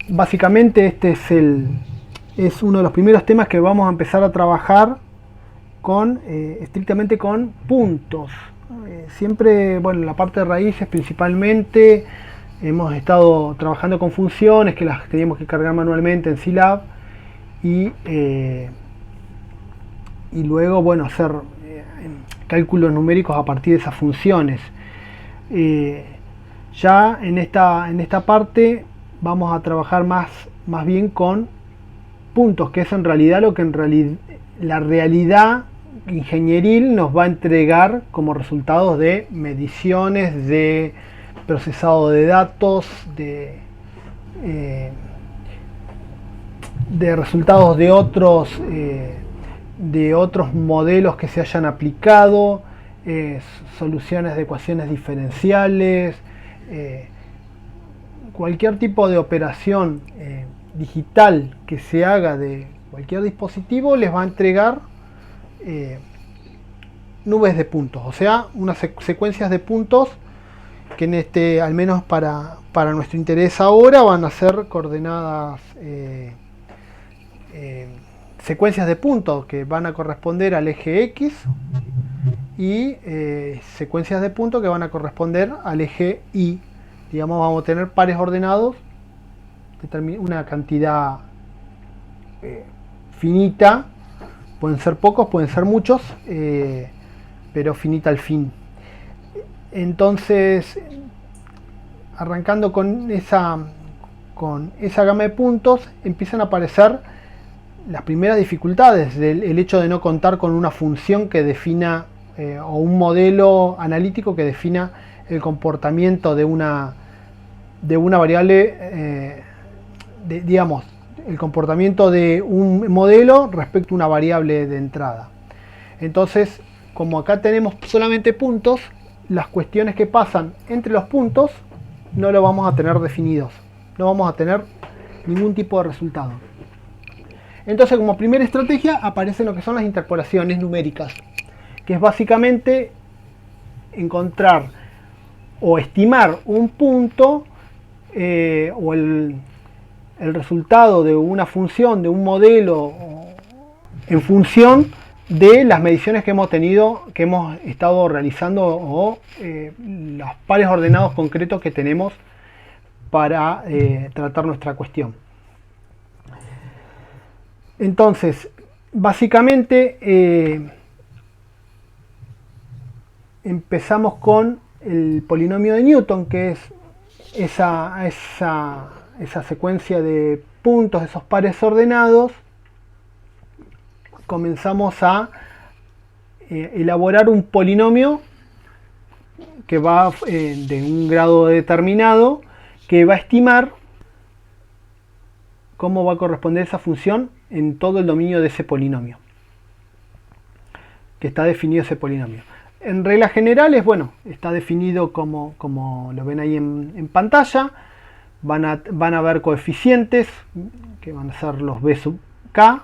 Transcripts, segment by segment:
básicamente este es uno de los primeros temas que vamos a empezar a trabajar con estrictamente con puntos. Siempre, bueno, la parte de raíces principalmente hemos estado trabajando con funciones que las teníamos que cargar manualmente en Scilab y luego, bueno, hacer cálculos numéricos a partir de esas funciones. Ya en esta parte vamos a trabajar más bien con puntos, que es en realidad lo que la realidad ingenieril nos va a entregar como resultados de mediciones, de procesado de datos, de resultados de otros modelos que se hayan aplicado, soluciones de ecuaciones diferenciales, cualquier tipo de operación digital que se haga de cualquier dispositivo les va a entregar nubes de puntos, o sea, unas secuencias de puntos que al menos para nuestro interés ahora van a ser coordenadas, secuencias de puntos que van a corresponder al eje X y secuencias de puntos que van a corresponder al eje Y. Digamos, vamos a tener pares ordenados, una cantidad finita, pueden ser pocos, pueden ser muchos, pero finita al fin. Entonces, arrancando con esa gama de puntos, empiezan a aparecer las primeras dificultades del hecho de no contar con una función que defina o un modelo analítico que defina el comportamiento de una variable, digamos, el comportamiento de un modelo respecto a una variable de entrada. Entonces, como acá tenemos solamente puntos, las cuestiones que pasan entre los puntos no lo vamos a tener definidos, no vamos a tener ningún tipo de resultado. Entonces, como primera estrategia aparecen lo que son las interpolaciones numéricas, que es básicamente encontrar o estimar un punto o el resultado de una función, de un modelo, en función de las mediciones que hemos tenido, que hemos estado realizando, o los pares ordenados concretos que tenemos para tratar nuestra cuestión. Entonces, básicamente empezamos con el polinomio de Newton, que es esa secuencia de puntos, esos pares ordenados. Comenzamos a elaborar un polinomio que va de un grado determinado, que va a estimar cómo va a corresponder esa función en todo el dominio de ese polinomio, que está definido ese polinomio. En reglas generales, bueno, está definido como lo ven ahí en pantalla. Van a haber coeficientes, que van a ser los b sub k,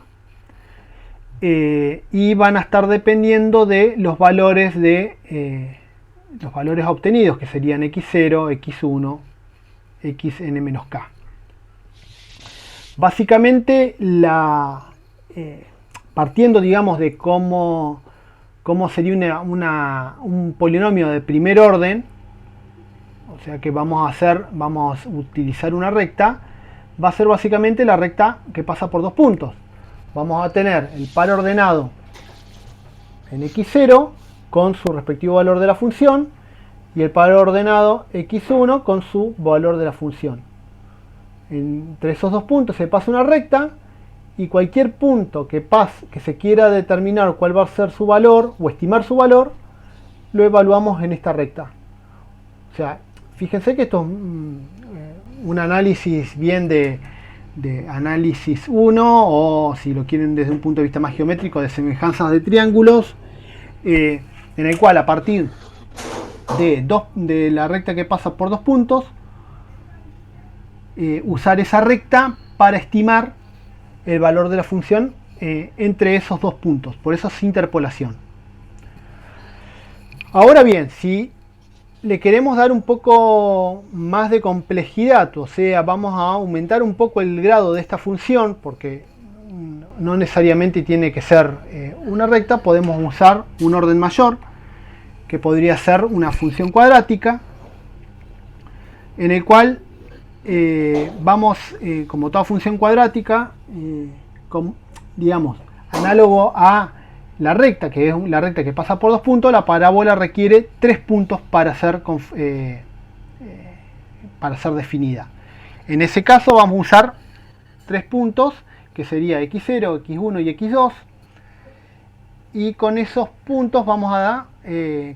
y van a estar dependiendo de los valores obtenidos, que serían x0, x1, xn-k. Básicamente, partiendo, digamos, de cómo sería un polinomio de primer orden, o sea que vamos a utilizar una recta, va a ser básicamente la recta que pasa por dos puntos. Vamos a tener el par ordenado en x0 con su respectivo valor de la función y el par ordenado x1 con su valor de la función. Entre esos dos puntos se pasa una recta, y cualquier punto que se quiera determinar cuál va a ser su valor o estimar su valor, lo evaluamos en esta recta. O sea, fíjense que esto es un análisis bien de análisis 1, o si lo quieren desde un punto de vista más geométrico, de semejanzas de triángulos, en el cual a partir de la recta que pasa por dos puntos, usar esa recta para estimar el valor de la función entre esos dos puntos. Por eso es interpolación. Ahora bien, si le queremos dar un poco más de complejidad, o sea, vamos a aumentar un poco el grado de esta función, porque no necesariamente tiene que ser una recta, podemos usar un orden mayor, que podría ser una función cuadrática, en el cual vamos, como toda función cuadrática, digamos, análogo a la recta, que es la recta que pasa por 2 puntos, la parábola requiere 3 puntos para ser definida. En ese caso vamos a usar 3 puntos, que sería x0, x1 y x2, y con esos puntos vamos a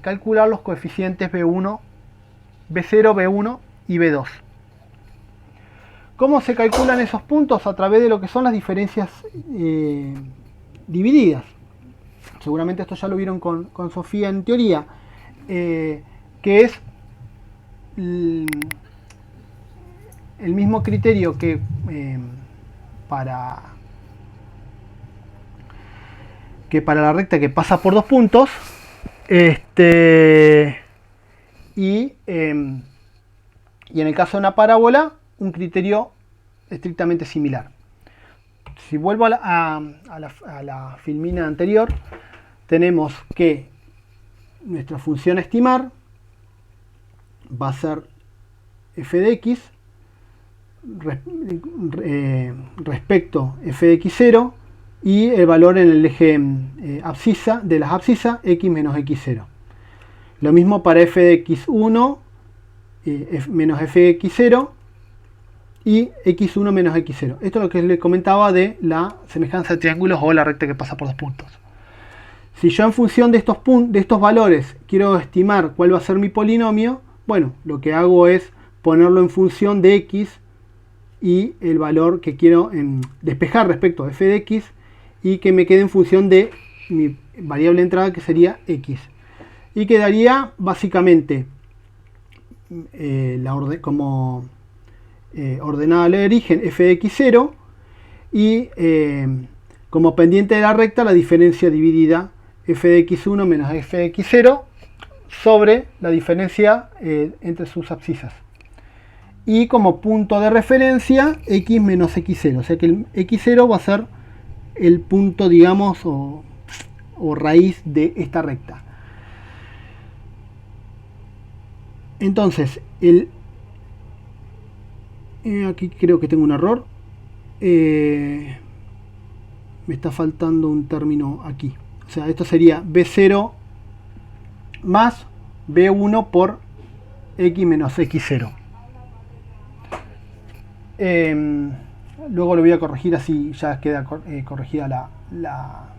calcular los coeficientes b1, b0, b1 y b2. ¿Cómo se calculan esos puntos? A través de lo que son las diferencias divididas. Seguramente esto ya lo vieron con Sofía en teoría, que es el mismo criterio que para la recta que pasa por 2 puntos, y en el caso de una parábola, un criterio estrictamente similar. Si vuelvo a la filmina anterior, tenemos que nuestra función a estimar va a ser f de x respecto f de x0 y el valor en el eje abscisa de las abscisas x menos x0. Lo mismo para f de x1 menos f de x0 y x1 menos x0. Esto es lo que les comentaba de la semejanza de triángulos o la recta que pasa por 2 puntos. Si yo en función de estos valores quiero estimar cuál va a ser mi polinomio, bueno, lo que hago es ponerlo en función de x y el valor que quiero despejar respecto a f de x y que me quede en función de mi variable de entrada, que sería x. Y quedaría básicamente ordenada al origen f de x0 y como pendiente de la recta la diferencia dividida f de x1 menos f de x0 sobre la diferencia entre sus abscisas, y como punto de referencia x menos x0, o sea que el x0 va a ser el punto, digamos, o raíz de esta recta. Entonces aquí creo que tengo un error, me está faltando un término aquí, o sea, esto sería b0 más b1 por x menos x0. Luego lo voy a corregir, así ya queda corregida la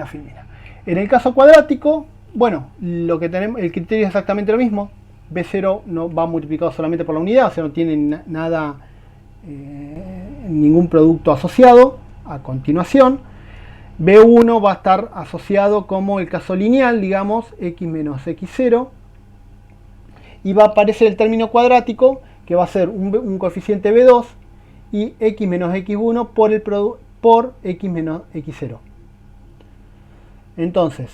filmina. En el caso cuadrático, bueno, lo que tenemos, el criterio es exactamente lo mismo. B0 no va multiplicado solamente por la unidad, o sea, no tiene nada, ningún producto asociado a continuación. B1 va a estar asociado como el caso lineal, digamos, x menos x0, y va a aparecer el término cuadrático, que va a ser un coeficiente b2 y x menos x1 por x menos x0. Entonces,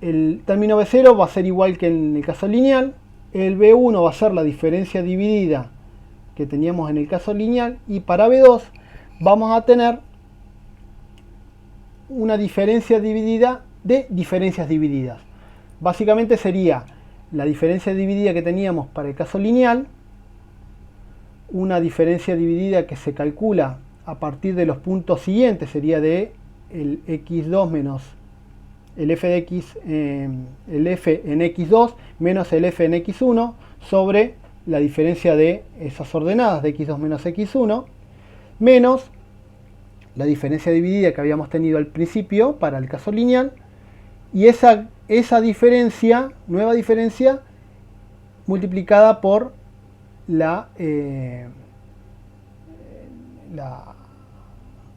el término b0 va a ser igual que en el caso lineal, el b1 va a ser la diferencia dividida que teníamos en el caso lineal, y para b2 vamos a tener una diferencia dividida de diferencias divididas. Básicamente sería la diferencia dividida que teníamos para el caso lineal, una diferencia dividida que se calcula a partir de los puntos siguientes, sería de el x2 menos el f de x, el f en x2 menos el f en x1 sobre la diferencia de esas ordenadas de x2 menos x1 menos la diferencia dividida que habíamos tenido al principio para el caso lineal, y esa diferencia, nueva diferencia, multiplicada por la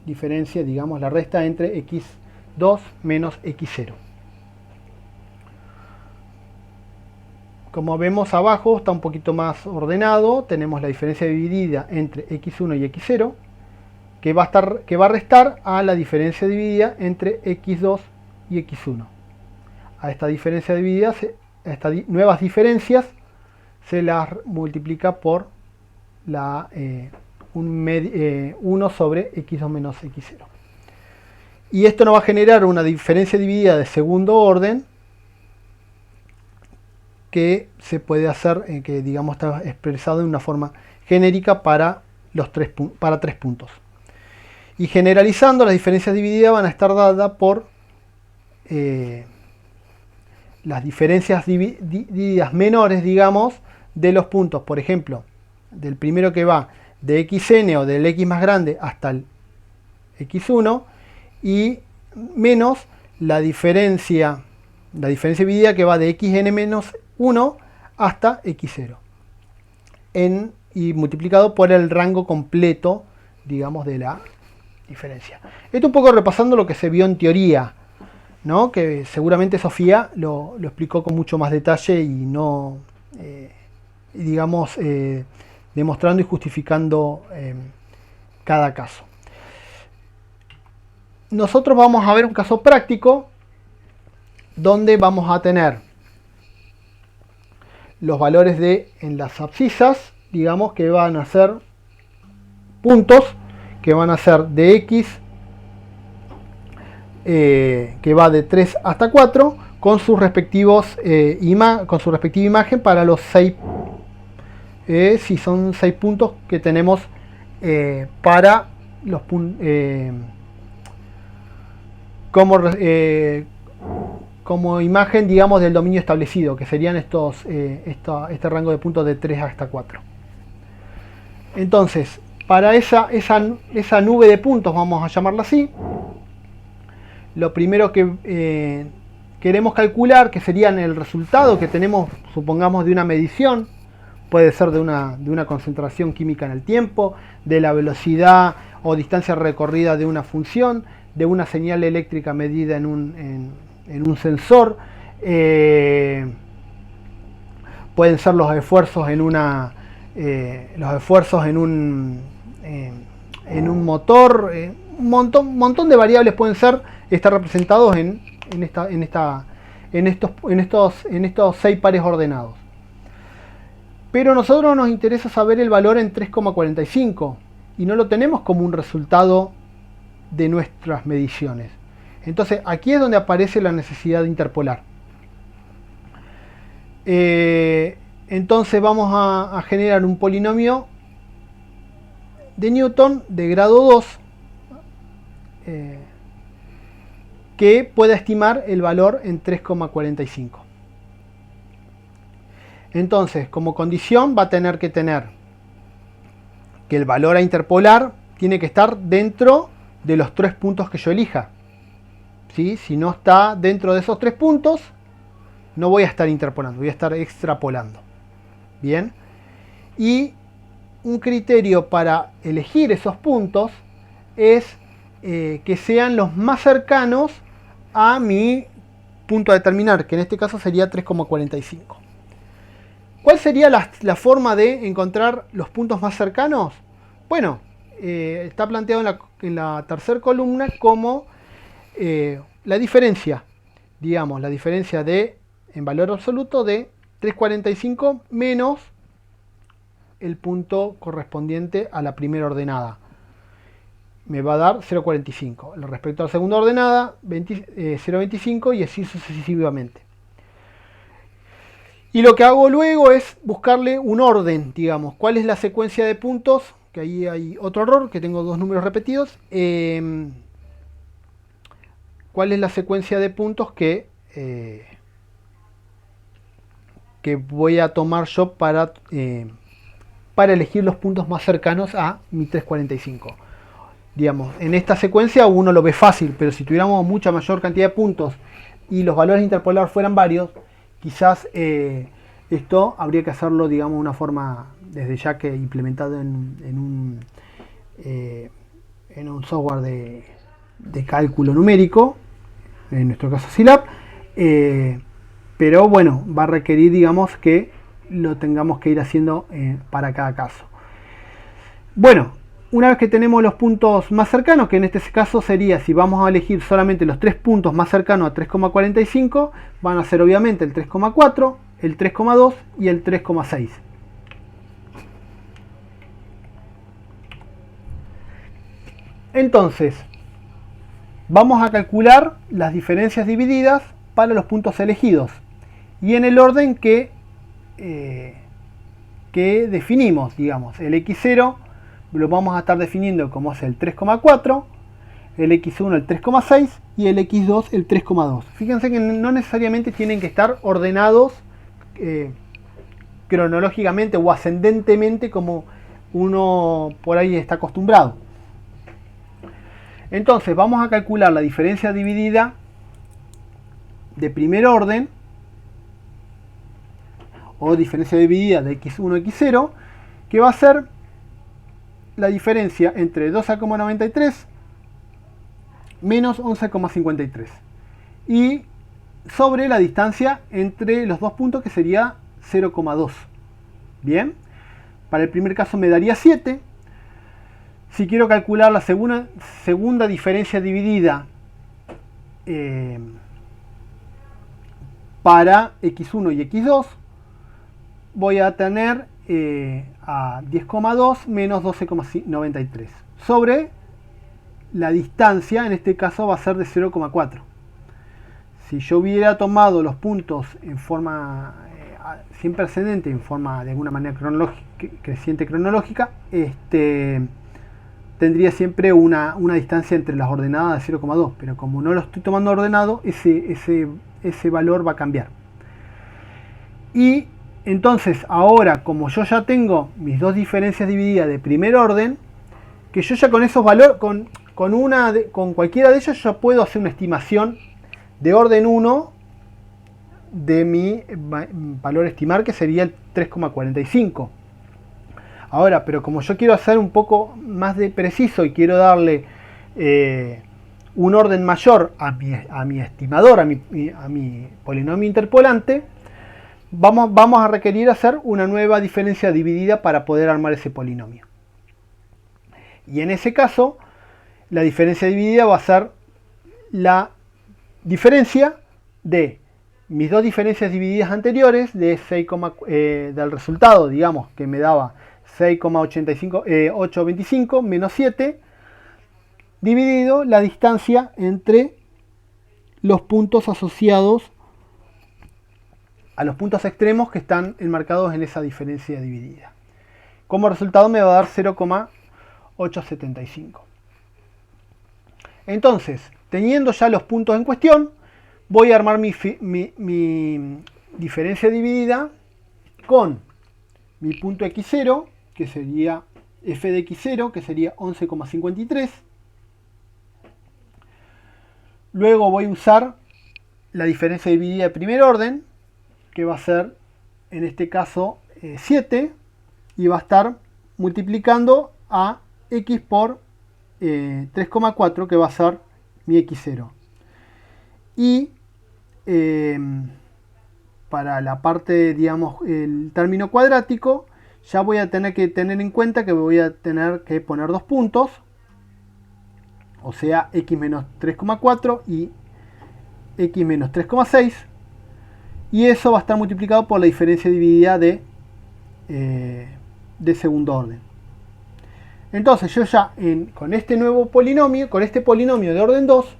diferencia, digamos, la resta entre x2 menos x0. Como vemos abajo, está un poquito más ordenado. Tenemos la diferencia dividida entre x1 y x0, que va a restar a la diferencia dividida entre x2 y x1. A esta diferencia dividida nuevas diferencias se las multiplica por 1 sobre x2 menos x0. Y esto nos va a generar una diferencia dividida de segundo orden que se puede hacer, que digamos está expresado de una forma genérica para tres puntos. Y generalizando, las diferencias divididas van a estar dadas por las diferencias divididas menores, digamos, de los puntos. Por ejemplo, del primero que va de xn o del x más grande hasta el x1 y menos la diferencia dividida que va de xn menos 1 hasta x0 y multiplicado por el rango completo, digamos, de la diferencia. Esto un poco repasando lo que se vio en teoría, ¿no? Que seguramente Sofía lo explicó con mucho más detalle y no, digamos, demostrando y justificando cada caso. Nosotros vamos a ver un caso práctico donde vamos a tener los valores en las abscisas, digamos, que van a ser puntos que van a ser de x que va de 3 hasta 4 con sus respectivos con su respectiva imagen para los 6 si son 6 puntos que tenemos para los como imagen, digamos, del dominio establecido, que serían este rango de puntos de 3 hasta 4. Entonces, para esa nube de puntos, vamos a llamarla así, lo primero que queremos calcular, que serían el resultado que tenemos, supongamos, de una medición, puede ser de una concentración química en el tiempo, de la velocidad o distancia recorrida de una función, de una señal eléctrica medida en un sensor, pueden ser los esfuerzos en un motor, un montón de variables pueden estar representados en estos 6 pares ordenados. Pero a nosotros nos interesa saber el valor en 3,45 y no lo tenemos como un resultado de nuestras mediciones. Entonces aquí es donde aparece la necesidad de interpolar. Entonces vamos a generar un polinomio de Newton de grado 2 que pueda estimar el valor en 3,45. Entonces, como condición va a tener que tener que el valor a interpolar tiene que estar dentro de los 3 puntos que yo elija. ¿Sí? Si no está dentro de esos 3 puntos, no voy a estar interpolando, voy a estar extrapolando. Bien. Y un criterio para elegir esos puntos es que sean los más cercanos a mi punto a determinar, que en este caso sería 3,45. ¿Cuál sería la forma de encontrar los puntos más cercanos? Bueno, está planteado en la tercera columna como la diferencia, digamos, la diferencia en valor absoluto de 3,45 menos el punto correspondiente a la primera ordenada. Me va a dar 0,45. Respecto a la segunda ordenada, 0,25 y así sucesivamente. Y lo que hago luego es buscarle un orden, digamos. ¿Cuál es la secuencia de puntos? Que ahí hay otro error, que tengo 2 números repetidos. ¿Cuál es la secuencia de puntos que voy a tomar yo para elegir los puntos más cercanos a mi 3,45? Digamos, en esta secuencia uno lo ve fácil, pero si tuviéramos mucha mayor cantidad de puntos y los valores interpolar fueran varios, quizás esto habría que hacerlo, digamos, de una forma desde ya que implementado en un software de cálculo numérico, en nuestro caso Scilab, pero bueno, va a requerir, digamos, que lo tengamos que ir haciendo para cada caso. Bueno, una vez que tenemos los puntos más cercanos, que en este caso sería, si vamos a elegir solamente los 3 puntos más cercanos a 3,45, van a ser obviamente el 3,4, el 3,2 y el 3,6. Entonces, vamos a calcular las diferencias divididas para los puntos elegidos y en el orden que definimos, digamos, el x0 lo vamos a estar definiendo como es el 3,4, el x1 el 3,6 y el x2 el 3,2. Fíjense que no necesariamente tienen que estar ordenados cronológicamente o ascendentemente como uno por ahí está acostumbrado. Entonces vamos a calcular la diferencia dividida de primer orden o diferencia dividida de x1 x0, que va a ser la diferencia entre 12,93 menos 11,53 y sobre la distancia entre los dos puntos, que sería 0,2. Bien, para el primer caso me daría 7. Si quiero calcular la segunda diferencia dividida para x1 y x2, voy a tener a 10,2 menos 12,93 sobre la distancia, en este caso va a ser de 0,4. Si yo hubiera tomado los puntos en forma siempre ascendente, en forma de alguna manera creciente cronológica, tendría siempre una distancia entre las ordenadas de 0,2, pero como no lo estoy tomando ordenado, ese valor va a cambiar. Y entonces ahora, como yo ya tengo mis dos diferencias divididas de primer orden, que yo ya con esos valores, con cualquiera de ellos, yo puedo hacer una estimación de orden 1 de mi valor estimar, que sería el 3,45. Ahora, pero como yo quiero hacer un poco más de preciso y quiero darle un orden mayor a mi estimador, a mi polinomio interpolante, vamos a requerir hacer una nueva diferencia dividida para poder armar ese polinomio. Y en ese caso, la diferencia dividida va a ser la diferencia de mis dos diferencias divididas anteriores de 6, del resultado, digamos, que me daba 6,825 menos 7, dividido la distancia entre los puntos asociados a los puntos extremos que están enmarcados en esa diferencia dividida. Como resultado me va a dar 0,875. Entonces, teniendo ya los puntos en cuestión, voy a armar mi diferencia dividida con mi punto x0, que sería f de x0, que sería 11,53. Luego voy a usar la diferencia dividida de primer orden, que va a ser, en este caso, 7, y va a estar multiplicando a x por 3,4, que va a ser mi x0. Y para la parte, digamos, el término cuadrático, ya voy a tener que tener en cuenta que voy a tener que poner dos puntos, o sea, x menos 3,4 y x menos 3,6, y eso va a estar multiplicado por la diferencia dividida de segundo orden. Entonces yo ya con este nuevo polinomio, con este polinomio de orden 2,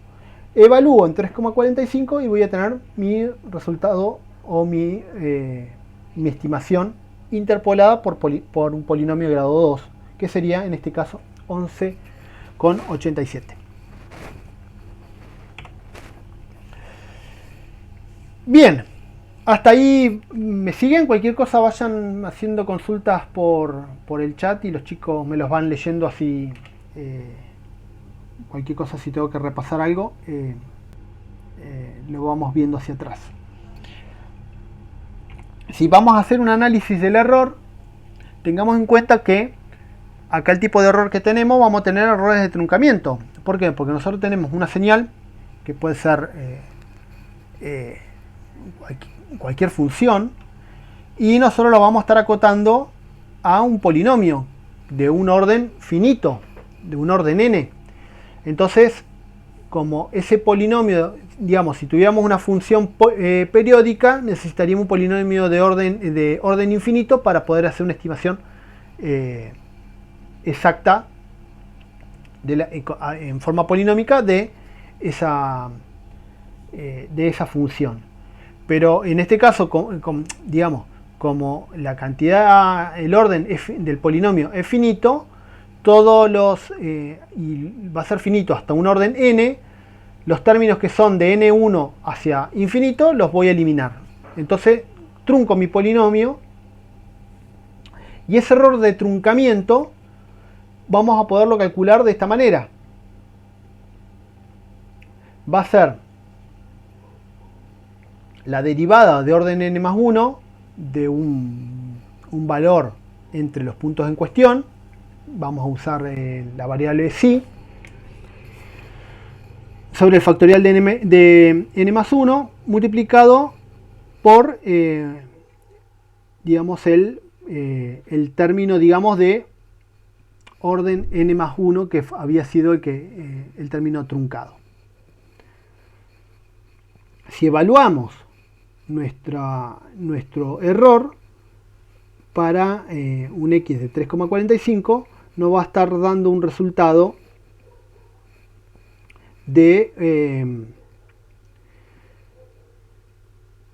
evalúo en 3,45 y voy a tener mi resultado o mi estimación interpolada por un polinomio de grado 2, que sería en este caso 11,87. Bien, hasta ahí me siguen. Cualquier cosa vayan haciendo consultas por el chat y los chicos me los van leyendo así. Cualquier cosa, si tengo que repasar algo, lo vamos viendo hacia atrás. Si vamos a hacer un análisis del error, tengamos en cuenta que acá el tipo de error que tenemos, vamos a tener errores de truncamiento. ¿Por qué? Porque nosotros tenemos una señal que puede ser cualquier función, y nosotros lo vamos a estar acotando a un polinomio de un orden finito, de un orden n. Entonces, como ese polinomio, digamos, si tuviéramos una función periódica, necesitaríamos un polinomio de orden infinito para poder hacer una estimación exacta en forma polinómica de esa función. Pero en este caso, digamos, como la cantidad, el orden del polinomio es finito, y va a ser finito hasta un orden n, los términos que son de n1 hacia infinito los voy a eliminar. Entonces trunco mi polinomio, y ese error de truncamiento vamos a poderlo calcular de esta manera. Va a ser la derivada de orden n más 1 de un valor entre los puntos en cuestión. Vamos a usar la variable psi sobre el factorial de n más 1 multiplicado por digamos el término, digamos, de orden n más 1 que había sido el término truncado. Si evaluamos nuestro error para un x de 3,45, nos va a estar dando un resultado de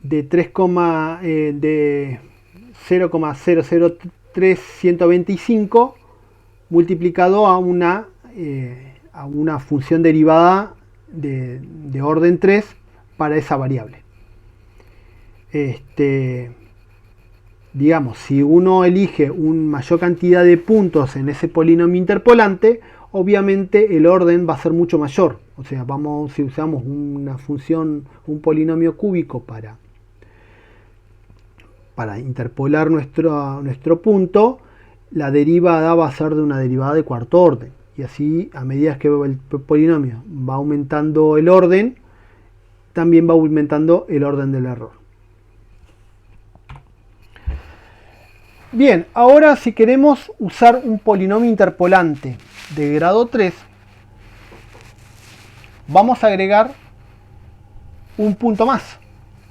0,003125 multiplicado a una función derivada de orden 3 para esa variable. Digamos, si uno elige una mayor cantidad de puntos en ese polinomio interpolante, obviamente el orden va a ser mucho mayor. O sea, si usamos una función, un polinomio cúbico para interpolar nuestro punto, la derivada va a ser de una derivada de cuarto orden. Y así, a medida que el polinomio va aumentando el orden, también va aumentando el orden del error. Bien, ahora si queremos usar un polinomio interpolante de grado 3, vamos a agregar un punto más.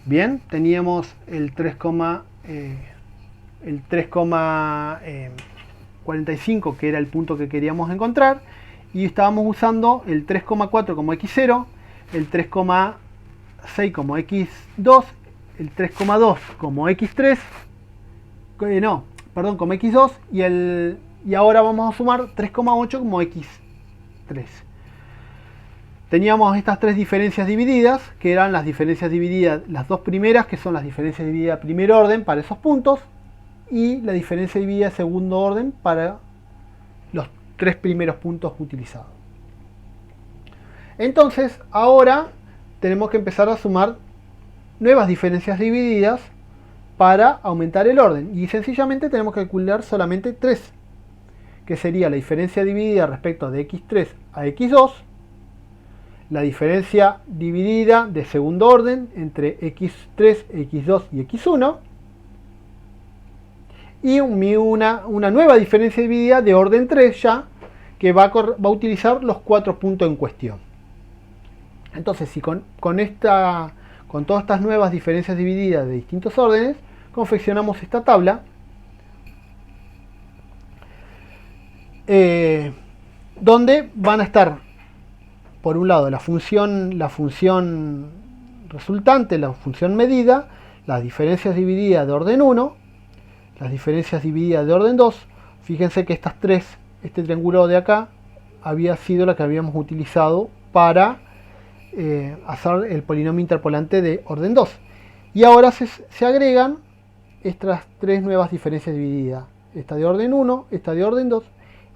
Bien, teníamos el 3,45 que era el punto que queríamos encontrar, y estábamos usando el 3,4 como x0, el 3,6 como x2, el 3,2 como x3, como x2, y ahora vamos a sumar 3,8 como x3. Teníamos estas tres diferencias divididas, que eran las diferencias divididas, las dos primeras, que son las diferencias divididas de primer orden para esos puntos, y la diferencia dividida de segundo orden para los tres primeros puntos utilizados. Entonces, ahora tenemos que empezar a sumar nuevas diferencias divididas para aumentar el orden, y sencillamente tenemos que calcular solamente 3, que sería la diferencia dividida respecto de x3 a x2, la diferencia dividida de segundo orden entre x3, x2 y x1, y una nueva diferencia dividida de orden 3 ya, que va a utilizar los 4 puntos en cuestión. Entonces, si con todas estas nuevas diferencias divididas de distintos órdenes, confeccionamos esta tabla, donde van a estar, por un lado, la función resultante, la función medida, las diferencias divididas de orden 1, las diferencias divididas de orden 2. Fíjense que estas tres, este triángulo de acá, había sido la que habíamos utilizado para hacer el polinomio interpolante de orden 2. Y ahora se agregan estas tres nuevas diferencias divididas. Esta de orden 1, esta de orden 2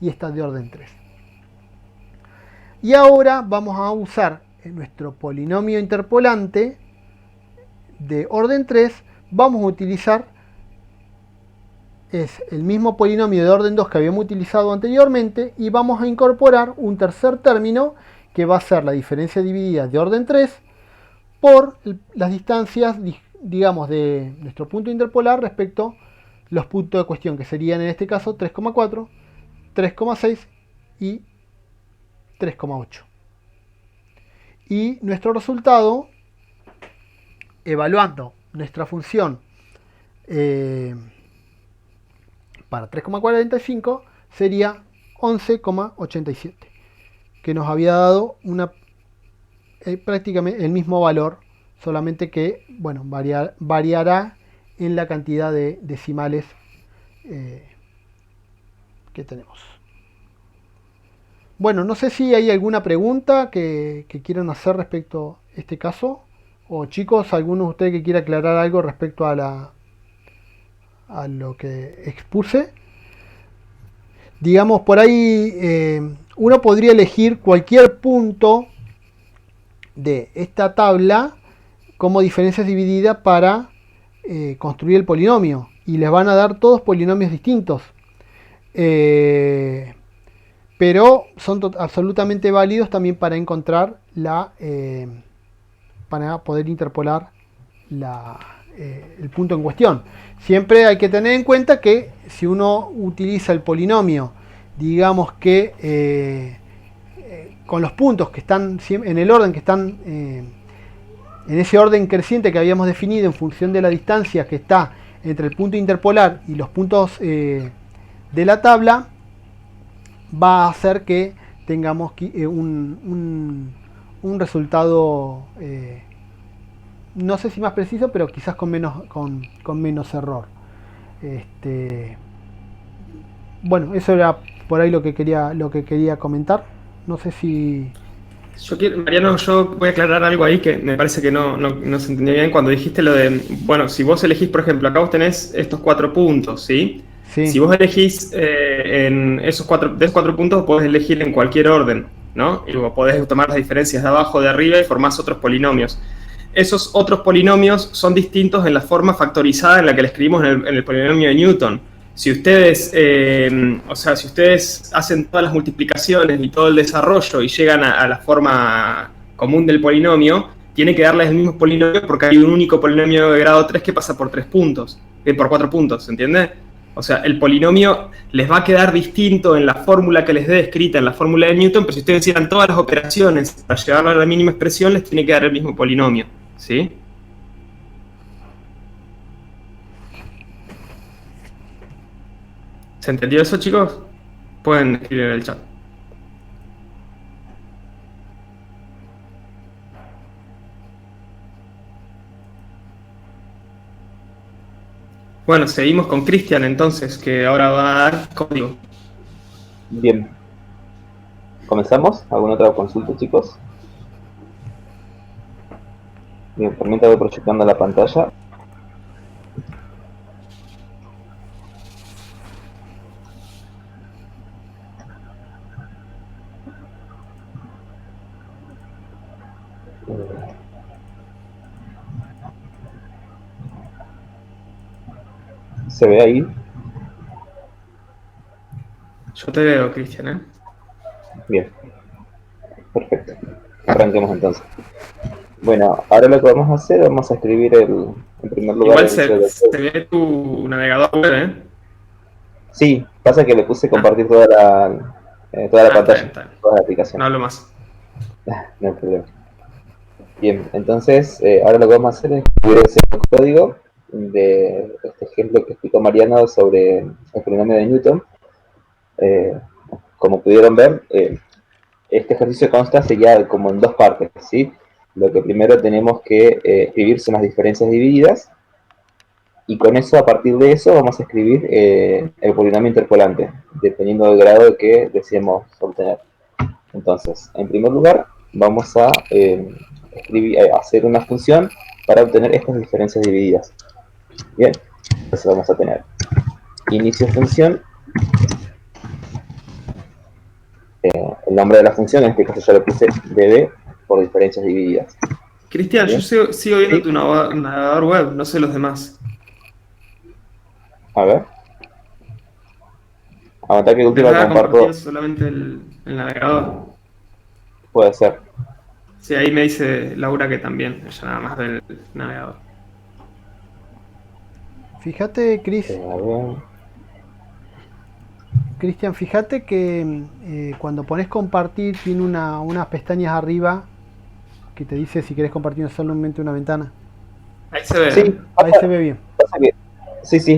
y esta de orden 3. Y ahora vamos a usar nuestro polinomio interpolante de orden 3. Vamos a utilizar el mismo polinomio de orden 2 que habíamos utilizado anteriormente, y vamos a incorporar un tercer término que va a ser la diferencia dividida de orden 3 por las distancias, digamos, de nuestro punto interpolar respecto a los puntos de cuestión, que serían en este caso 3,4, 3,6 y 3,8. Y nuestro resultado, evaluando nuestra función para 3,45, sería 11,87, que nos había dado prácticamente el mismo valor, solamente que bueno, variará en la cantidad de decimales que tenemos. Bueno, no sé si hay alguna pregunta que quieran hacer respecto a este caso. O chicos, alguno de ustedes que quiera aclarar algo respecto a lo que expuse. Digamos, por ahí uno podría elegir cualquier punto de esta tabla como diferencias divididas para construir el polinomio. Y les van a dar todos polinomios distintos. Pero son absolutamente válidos también para encontrar para poder interpolar el punto en cuestión. Siempre hay que tener en cuenta que si uno utiliza el polinomio, digamos que con los puntos que están en el orden que están en ese orden creciente que habíamos definido en función de la distancia que está entre el punto interpolar y los puntos de la tabla, va a hacer que tengamos un resultado no sé si más preciso, pero quizás con menos error. Bueno, eso era por ahí lo que quería comentar. No sé si... Mariano, yo voy a aclarar algo ahí que me parece que no se entendió bien cuando dijiste lo de, bueno, si vos elegís, por ejemplo, acá vos tenés estos 4 puntos, ¿sí? Sí. Si vos elegís en de esos 4 puntos, podés elegir en cualquier orden, ¿no? Y vos podés tomar las diferencias de abajo, de arriba y formás otros polinomios. Esos otros polinomios son distintos en la forma factorizada en la que le escribimos en el polinomio de Newton. Si ustedes, si ustedes hacen todas las multiplicaciones y todo el desarrollo y llegan a la forma común del polinomio, tiene que darles el mismo polinomio porque hay un único polinomio de grado 3 que pasa por 3 puntos, por 4 puntos, ¿entiende? O sea, el polinomio les va a quedar distinto en la fórmula que les dé escrita en la fórmula de Newton, pero si ustedes hicieran todas las operaciones para llegar a la mínima expresión, les tiene que dar el mismo polinomio, ¿sí? ¿Se entendió eso, chicos? Pueden escribir en el chat. Bueno, seguimos con Cristian entonces, que ahora va a dar código. Bien. ¿Comenzamos? ¿Alguna otra consulta, chicos? Bien, permítame, voy proyectando la pantalla. ¿Se ve ahí? Yo te veo, Cristian, ¿eh? Bien. Perfecto. Arranquemos entonces. Bueno, ahora lo que vamos a hacer, vamos a escribir en primer lugar... Igual se ve tu navegador web, ¿eh? Sí, pasa que le puse compartir toda la pantalla, está bien. toda la aplicación. No hablo más. No hay problema. Bien, entonces ahora lo que vamos a hacer es escribir ese código de este ejemplo que explicó Mariano sobre el polinomio de Newton. Como pudieron ver, este ejercicio consta sería como en 2 partes, ¿sí? Lo que primero tenemos que escribir son las diferencias divididas, y con eso, a partir de eso, vamos a escribir el polinomio interpolante, dependiendo del grado que deseemos obtener. Entonces, en primer lugar, vamos a hacer una función para obtener estas diferencias divididas. Bien, entonces vamos a tener inicio función, el nombre de la función, en este caso ya lo puse db por diferencias divididas. Cristian, yo sigo viendo tu navegador web, no sé los demás. A ver. Aguanta que última comparto. Solamente el navegador. Puede ser. Sí, ahí me dice Laura que también, ella nada más del navegador. Fíjate, Cris, Cristian, fíjate que cuando pones compartir tiene unas pestañas arriba que te dice si querés compartir solamente una ventana. Ahí se ve. Sí, Ahí se ve bien.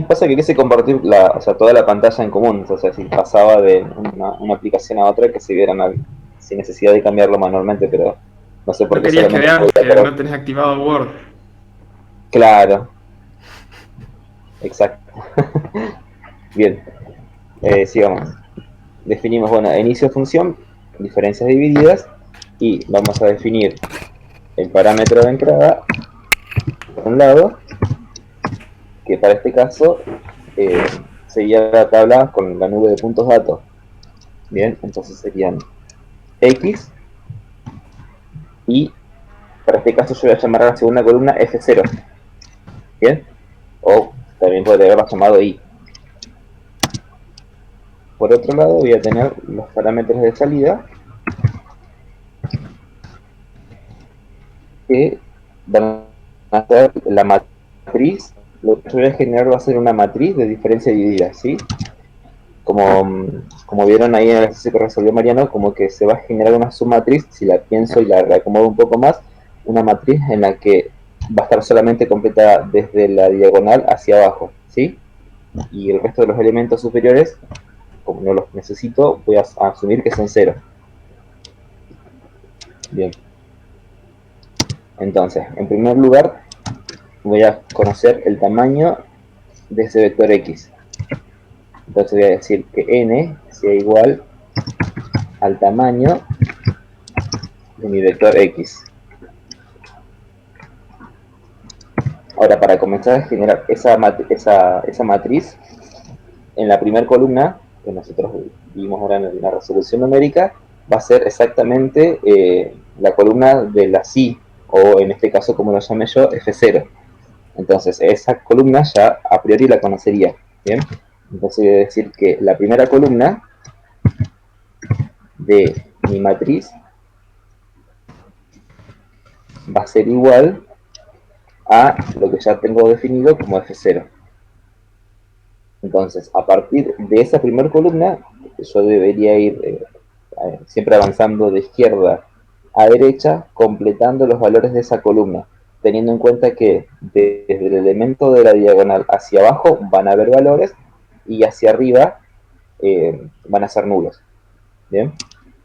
pasa que quise compartir o sea, toda la pantalla en común, o sea, si pasaba de una aplicación a otra que se vieran sin necesidad de cambiarlo manualmente, pero no sé por No qué querías que solamente vean podía que no tenés activado Word. Claro, exacto. Bien, sigamos. Definimos, bueno, inicio de función, diferencias divididas, y vamos a definir el parámetro de entrada, por un lado, que para este caso sería la tabla con la nube de puntos datos. Bien, entonces serían X, y para este caso yo voy a llamar a la segunda columna F0. Bien, o también podría haberla llamado Y. Por otro lado voy a tener los parámetros de salida, que van a ser la matriz. Lo que yo voy a generar va a ser una matriz de diferencia dividida, ¿sí? Como vieron ahí en el ejercicio que resolvió Mariano, como que se va a generar una submatriz, si la pienso y la reacomodo un poco más, una matriz en la que va a estar solamente completada desde la diagonal hacia abajo, ¿sí? Y el resto de los elementos superiores, como no los necesito, voy a asumir que son cero. Bien. Entonces, en primer lugar, voy a conocer el tamaño de ese vector X. Entonces voy a decir que n sea igual al tamaño de mi vector X. Ahora, para comenzar a generar esa matriz, en la primera columna, que nosotros vimos ahora en la resolución numérica, va a ser exactamente la columna de la C, o en este caso, como lo llamé yo, F0. Entonces, esa columna ya a priori la conocería. ¿Bien? Entonces voy a decir que la primera columna de mi matriz va a ser igual a lo que ya tengo definido como F0. Entonces, a partir de esa primera columna, yo debería ir siempre avanzando de izquierda a derecha, completando los valores de esa columna, teniendo en cuenta que desde el elemento de la diagonal hacia abajo van a haber valores y hacia arriba van a ser nulos. ¿Bien?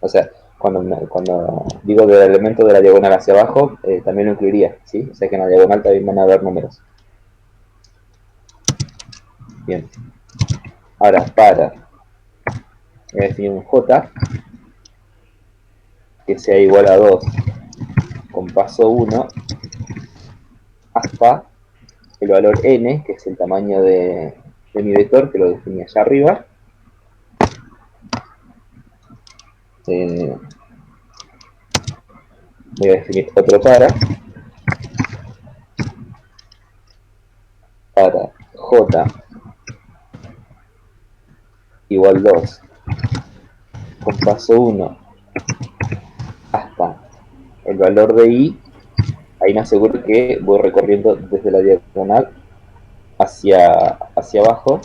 O sea, cuando digo del elemento de la diagonal hacia abajo, también lo incluiría, ¿sí? O sea que en la diagonal también van a haber números. Bien. Ahora, voy a definir un J que sea igual a 2 con paso 1 hasta el valor n, que es el tamaño de mi vector, que lo definí allá arriba. Voy a definir otro para j igual 2 con paso 1 hasta el valor de i. Ahí me aseguro que voy recorriendo desde la diagonal hacia abajo,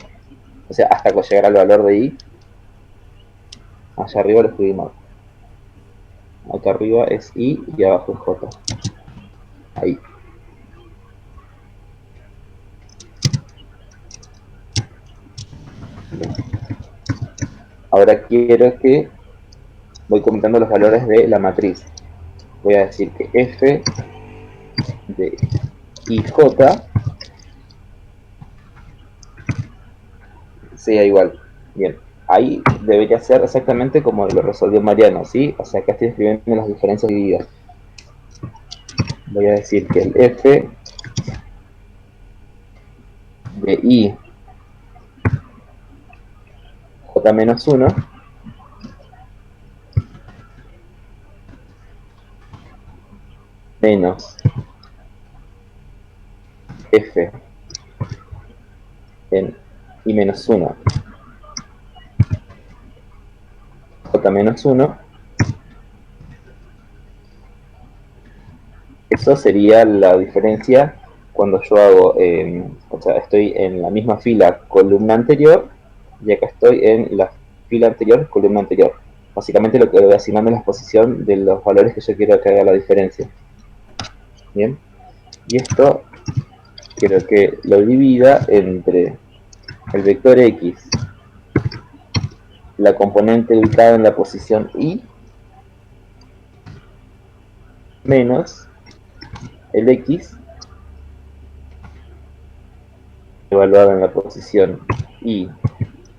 o sea, hasta llegar al valor de i. Allá arriba lo escribí mal. Acá arriba es i y abajo es j. Ahí. Ahora quiero que voy comentando los valores de la matriz. Voy a decir que f de ij sea igual. Bien, ahí debería ser exactamente como lo resolvió Mariano, ¿sí? O sea, acá estoy escribiendo las diferencias divididas. Voy a decir que el f de i j menos 1 menos f en i menos 1 j menos 1, eso sería la diferencia cuando yo hago, o sea, estoy en la misma fila columna anterior y acá estoy en la fila anterior, columna anterior. Básicamente lo que voy asignando es la posición de los valores que yo quiero que haga la diferencia. Bien, y esto quiero que lo divida entre el vector X, la componente ubicada en la posición Y, menos el X evaluado en la posición Y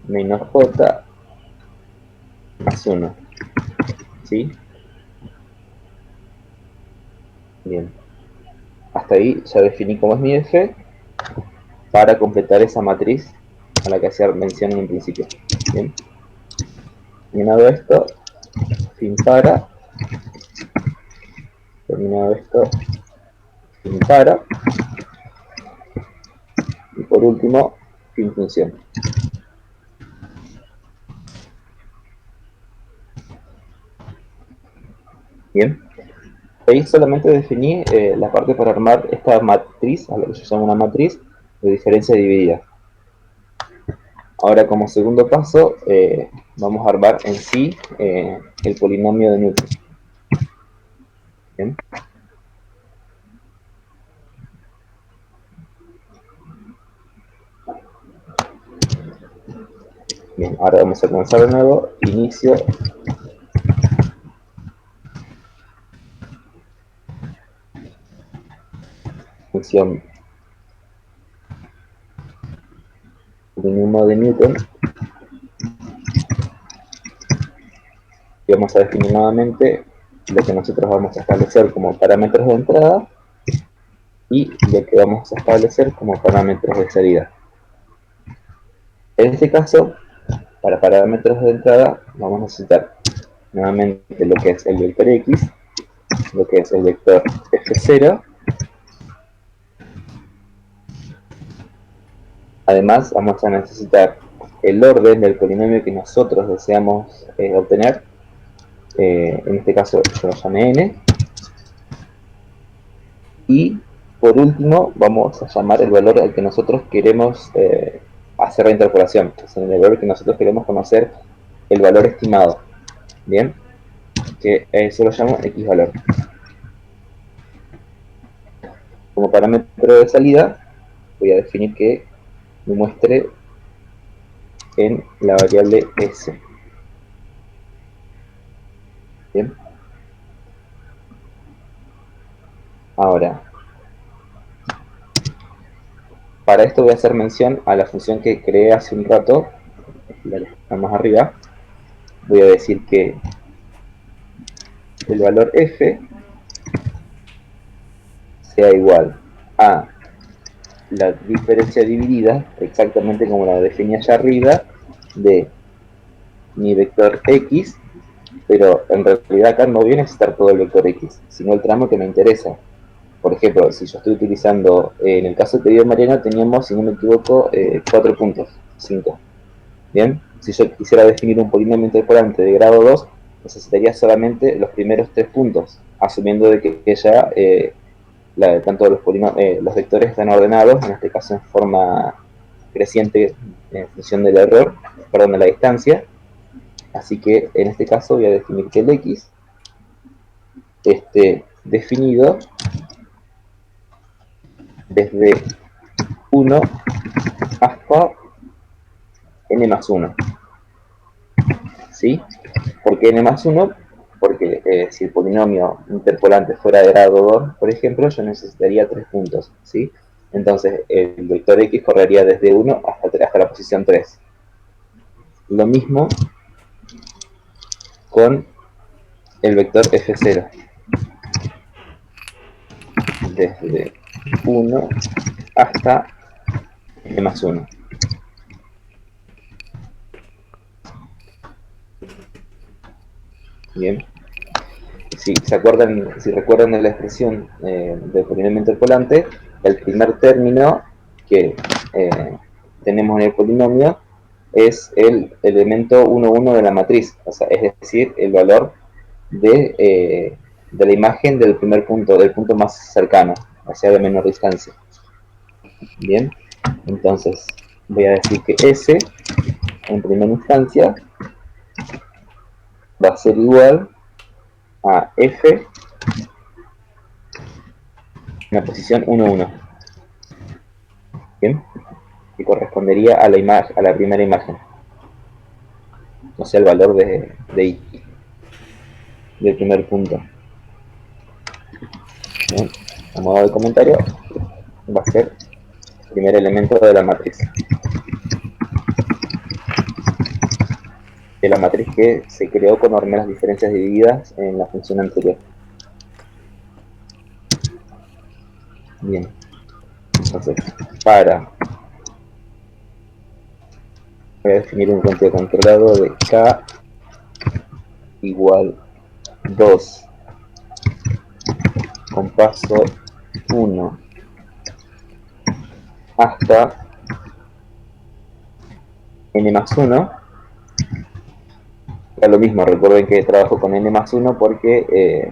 menos J más 1. ¿Sí? Bien. Hasta ahí ya definí cómo es mi F para completar esa matriz a la que hacía mención en un principio. Bien. Terminado esto, fin para. Terminado esto, fin para. Y por último, fin función. Bien. Ahí solamente definí la parte para armar esta matriz, a lo que yo llamo una matriz de diferencia dividida. Ahora, como segundo paso, vamos a armar en sí el polinomio de Newton. Bien. Bien, ahora vamos a comenzar de nuevo. Inicio. Función polinomio de Newton. Y vamos a definir nuevamente lo que nosotros vamos a establecer como parámetros de entrada y lo que vamos a establecer como parámetros de salida. En este caso, para parámetros de entrada vamos a necesitar nuevamente lo que es el vector X, lo que es el vector F0. Además vamos a necesitar el orden del polinomio que nosotros deseamos obtener. En este caso yo lo llamé n. Y por último vamos a llamar el valor al que nosotros queremos hacer la interpolación, es el valor que nosotros queremos conocer, el valor estimado. Bien, que eso lo llamo X valor. Como parámetro de salida voy a definir que me muestre en la variable S. Bien. Ahora, para esto voy a hacer mención a la función que creé hace un rato, la que está más arriba. Voy a decir que el valor F sea igual a la diferencia dividida, exactamente como la definí allá arriba, de mi vector X, pero en realidad acá no voy a necesitar todo el vector X, sino el tramo que me interesa. Por ejemplo, si yo estoy utilizando, en el caso que dio Mariana, teníamos, si no me equivoco, 4 puntos, 5. Bien, si yo quisiera definir un polinomio interpolante de grado 2, necesitaría solamente los primeros 3 puntos, asumiendo de que ya tanto los vectores están ordenados, en este caso en forma creciente en función del error, perdón, de la distancia. Así que en este caso voy a definir que el X esté definido desde 1 hasta n más 1. ¿Sí? ¿Por qué n más 1? Porque si el polinomio interpolante fuera de grado 2, por ejemplo, yo necesitaría 3 puntos. ¿Sí? Entonces el vector X correría desde 1 hasta la posición 3. Lo mismo con el vector F0. Desde 1 hasta n más 1. Bien. Si recuerdan de la expresión del polinomio interpolante, el primer término que tenemos en el polinomio es el elemento 1, 1 de la matriz, o sea, es decir, el valor de la imagen del primer punto, del punto más cercano, o sea, de menor distancia. Bien, entonces voy a decir que S, en primera instancia, ser igual a F en la posición 1, 1. ¿Bien? Que correspondería a la primera imagen. O sea, el valor de I, del primer punto. Bien. A modo de comentario, va a ser el primer elemento de la matriz. De la matriz que se creó con las diferencias divididas en la función anterior. Bien. Entonces, voy a definir un conteo controlado de K igual 2 con paso 1 hasta n más 1. Ya lo mismo, recuerden que trabajo con n más 1 porque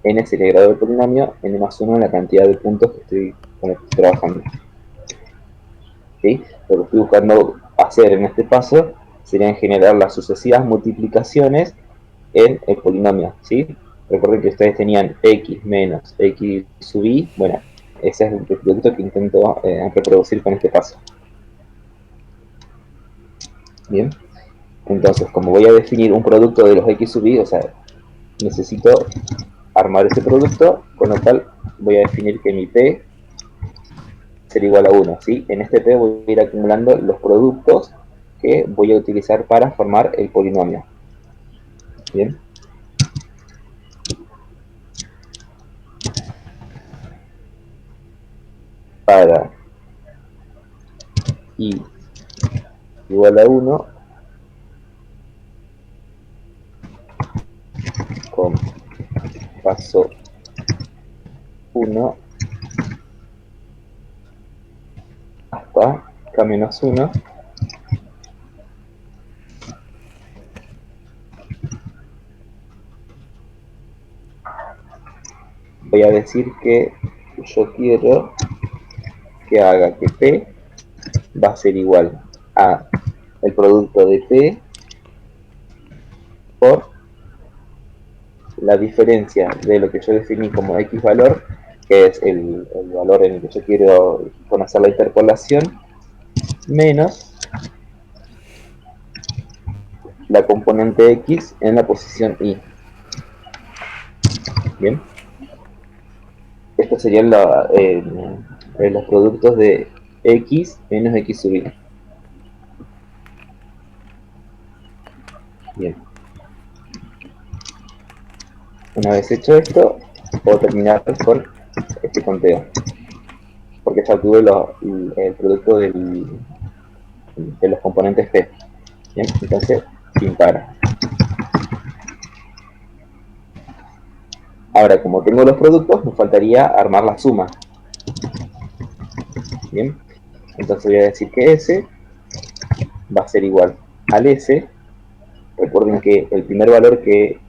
n es el grado del polinomio, n más 1 es la cantidad de puntos con los que estoy trabajando. ¿Sí? Lo que estoy buscando hacer en este paso sería generar las sucesivas multiplicaciones en el polinomio. ¿Sí? Recuerden que ustedes tenían x menos x sub i. Bueno, ese es el producto que intento reproducir con este paso. Bien. Entonces, como voy a definir un producto de los x sub i, o sea, necesito armar ese producto, con lo cual voy a definir que mi p será igual a 1. ¿Sí? En este p voy a ir acumulando los productos que voy a utilizar para formar el polinomio. Bien. Para i igual a 1 con paso 1 hasta k menos 1, voy a decir que yo quiero que haga que p va a ser igual a el producto de p por la diferencia de lo que yo definí como x valor, que es el valor en el que yo quiero conocer la interpolación, menos la componente x en la posición y. Bien. Estos serían los productos de x menos x sub i. Bien. Una vez hecho esto, puedo terminar con este conteo. Porque ya obtuve el producto de los componentes p. Bien, entonces, fin para. Ahora, como tengo los productos, me faltaría armar la suma. Bien, entonces voy a decir que S va a ser igual al S. Recuerden que el primer valor que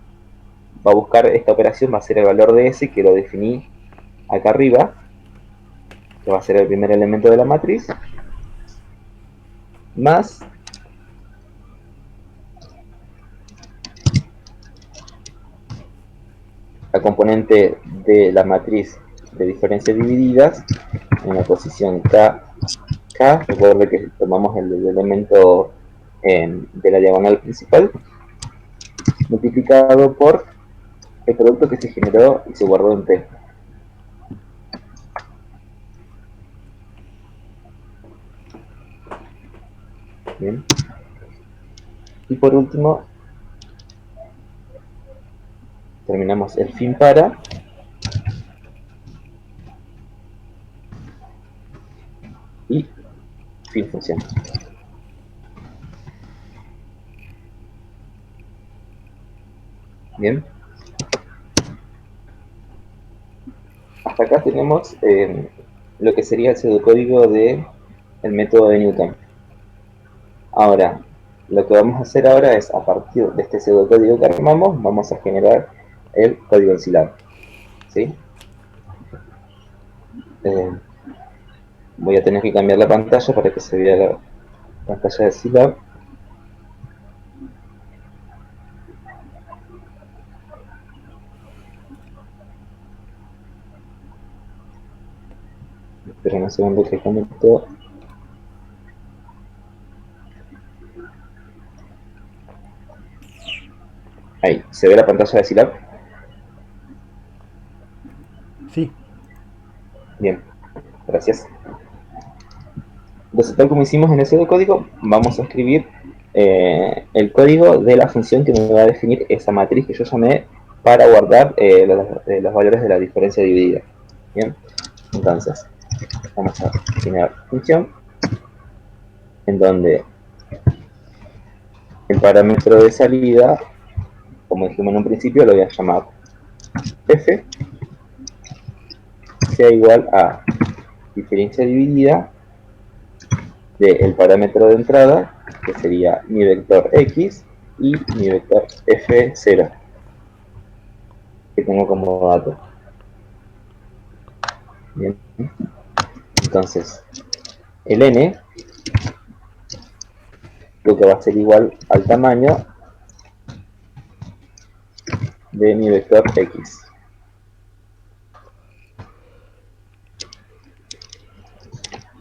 va a buscar esta operación va a ser el valor de S, que lo definí acá arriba, que va a ser el primer elemento de la matriz, más la componente de la matriz de diferencias divididas en la posición K. Recuerden que tomamos el elemento de la diagonal principal, multiplicado por el producto que se generó y se guardó en T. Bien. Y por último, terminamos el fin para. Y fin función. Bien. Hasta acá tenemos lo que sería el pseudocódigo del método de Newton. Ahora, lo que vamos a hacer ahora es, a partir de este pseudocódigo que armamos, vamos a generar el código en Scilab. ¿Sí? Voy a tener que cambiar la pantalla para que se vea la pantalla de Scilab. Esperen un segundo que conecto. Ahí, ¿se ve la pantalla de Scilab? Sí. Bien, gracias. Entonces, tal como hicimos en ese código, vamos a escribir el código de la función que me va a definir esa matriz que yo llamé para guardar los valores de la diferencia dividida. Bien, entonces, vamos a generar función en donde el parámetro de salida, como dijimos en un principio, lo voy a llamar f, sea igual a diferencia dividida del parámetro de entrada, que sería mi vector x, y mi vector f0, que tengo como dato. Bien, entonces el n lo que va a ser igual al tamaño de mi vector x.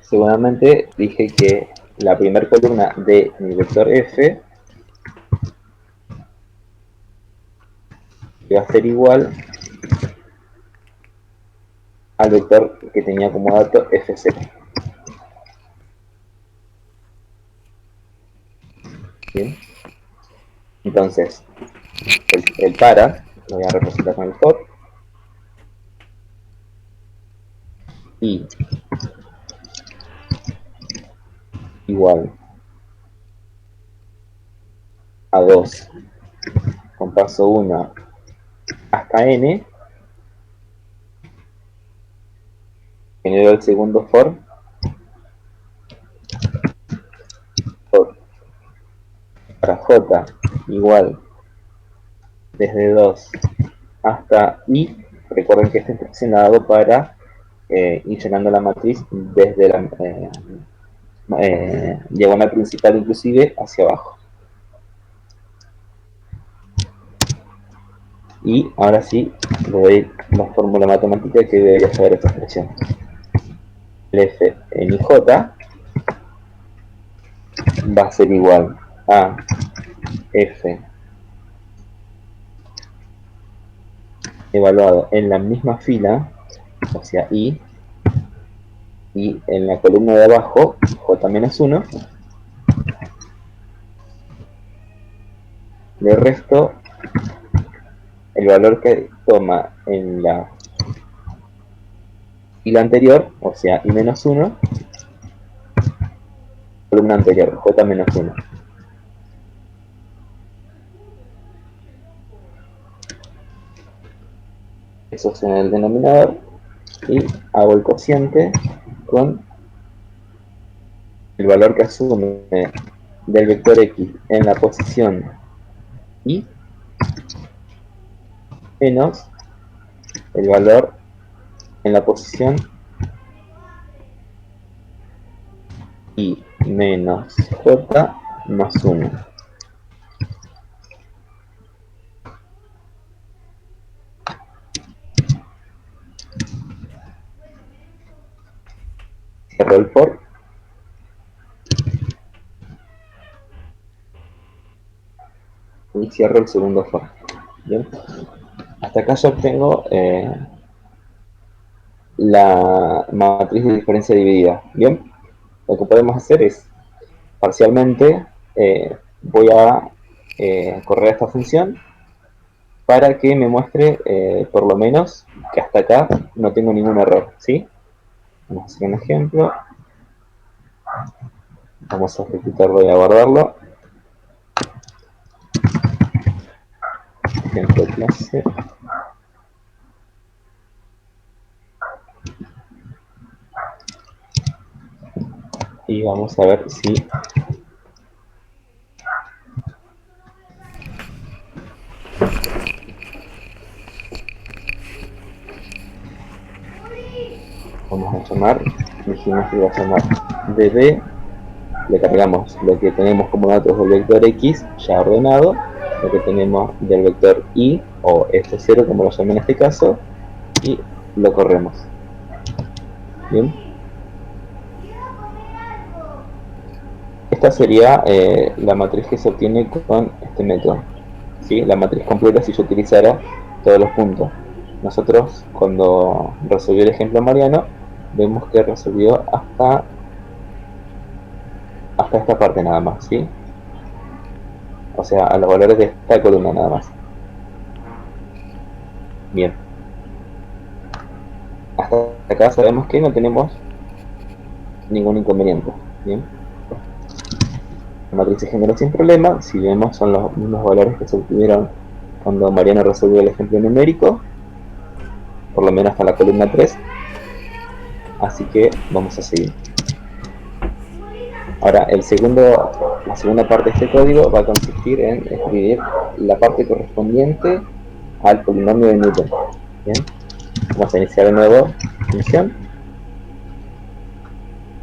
Seguramente dije que la primera columna de mi vector f va a ser igual al vector que tenía como dato f0. Bien, entonces el para lo voy a representar con el for, y igual a 2 con paso 1 hasta n, genero el segundo for para j igual desde 2 hasta i. Recuerden que esta instrucción la hago para ir llenando la matriz desde la diagonal principal inclusive hacia abajo. Y ahora sí le doy la fórmula matemática que debería saber esta expresión. El f en ij va a ser igual a f evaluado en la misma fila, o sea i, y en la columna de abajo j-1, le resto el valor que toma en la fila anterior, o sea i-1, columna anterior, j-1. Eso es en el denominador, y hago el cociente con el valor que asume del vector x en la posición y menos el valor en la posición y menos j más 1. Cierro el for y cierro el segundo for. Bien, hasta acá ya obtengo la matriz de diferencia dividida. Bien, lo que podemos hacer es parcialmente voy a correr esta función para que me muestre por lo menos que hasta acá no tengo ningún error, ¿sí? Vamos a hacer un ejemplo. Vamos a ejecutarlo y a guardarlo. Ejemplo clase. Y vamos a ver si vamos a llamar, dijimos que iba a llamar dd, le cargamos lo que tenemos como datos del vector x ya ordenado, lo que tenemos del vector y o f0 como lo llamé en este caso, y lo corremos. Bien, esta sería la matriz que se obtiene con este método, ¿sí? La matriz completa si yo utilizara todos los puntos. Nosotros, cuando resolvió el ejemplo Mariano, vemos que resolvió hasta esta parte nada más, ¿sí? O sea, a los valores de esta columna nada más. Bien. Hasta acá sabemos que no tenemos ningún inconveniente. Bien. La matriz se genera sin problema. Si vemos, son los mismos valores que se obtuvieron cuando Mariano resolvió el ejemplo numérico, por lo menos hasta la columna 3. Así que vamos a seguir. Ahora, la segunda parte de este código va a consistir en escribir la parte correspondiente al polinomio de Newton. Bien. Vamos a iniciar de nuevo función.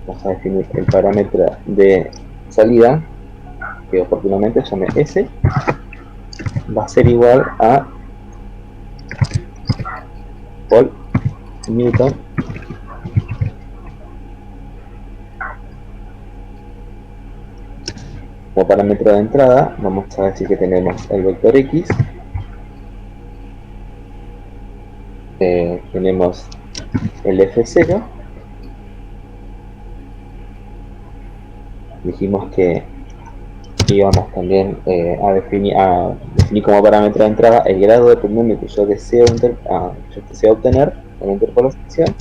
Vamos a definir el parámetro de salida, que oportunamente llame S. Va a ser igual a Paul Newton como parámetro de entrada. Vamos a decir que tenemos el vector X, tenemos el F0, dijimos que íbamos también a definir como parámetro de entrada el grado de polinomio que yo deseo obtener con la interpolación,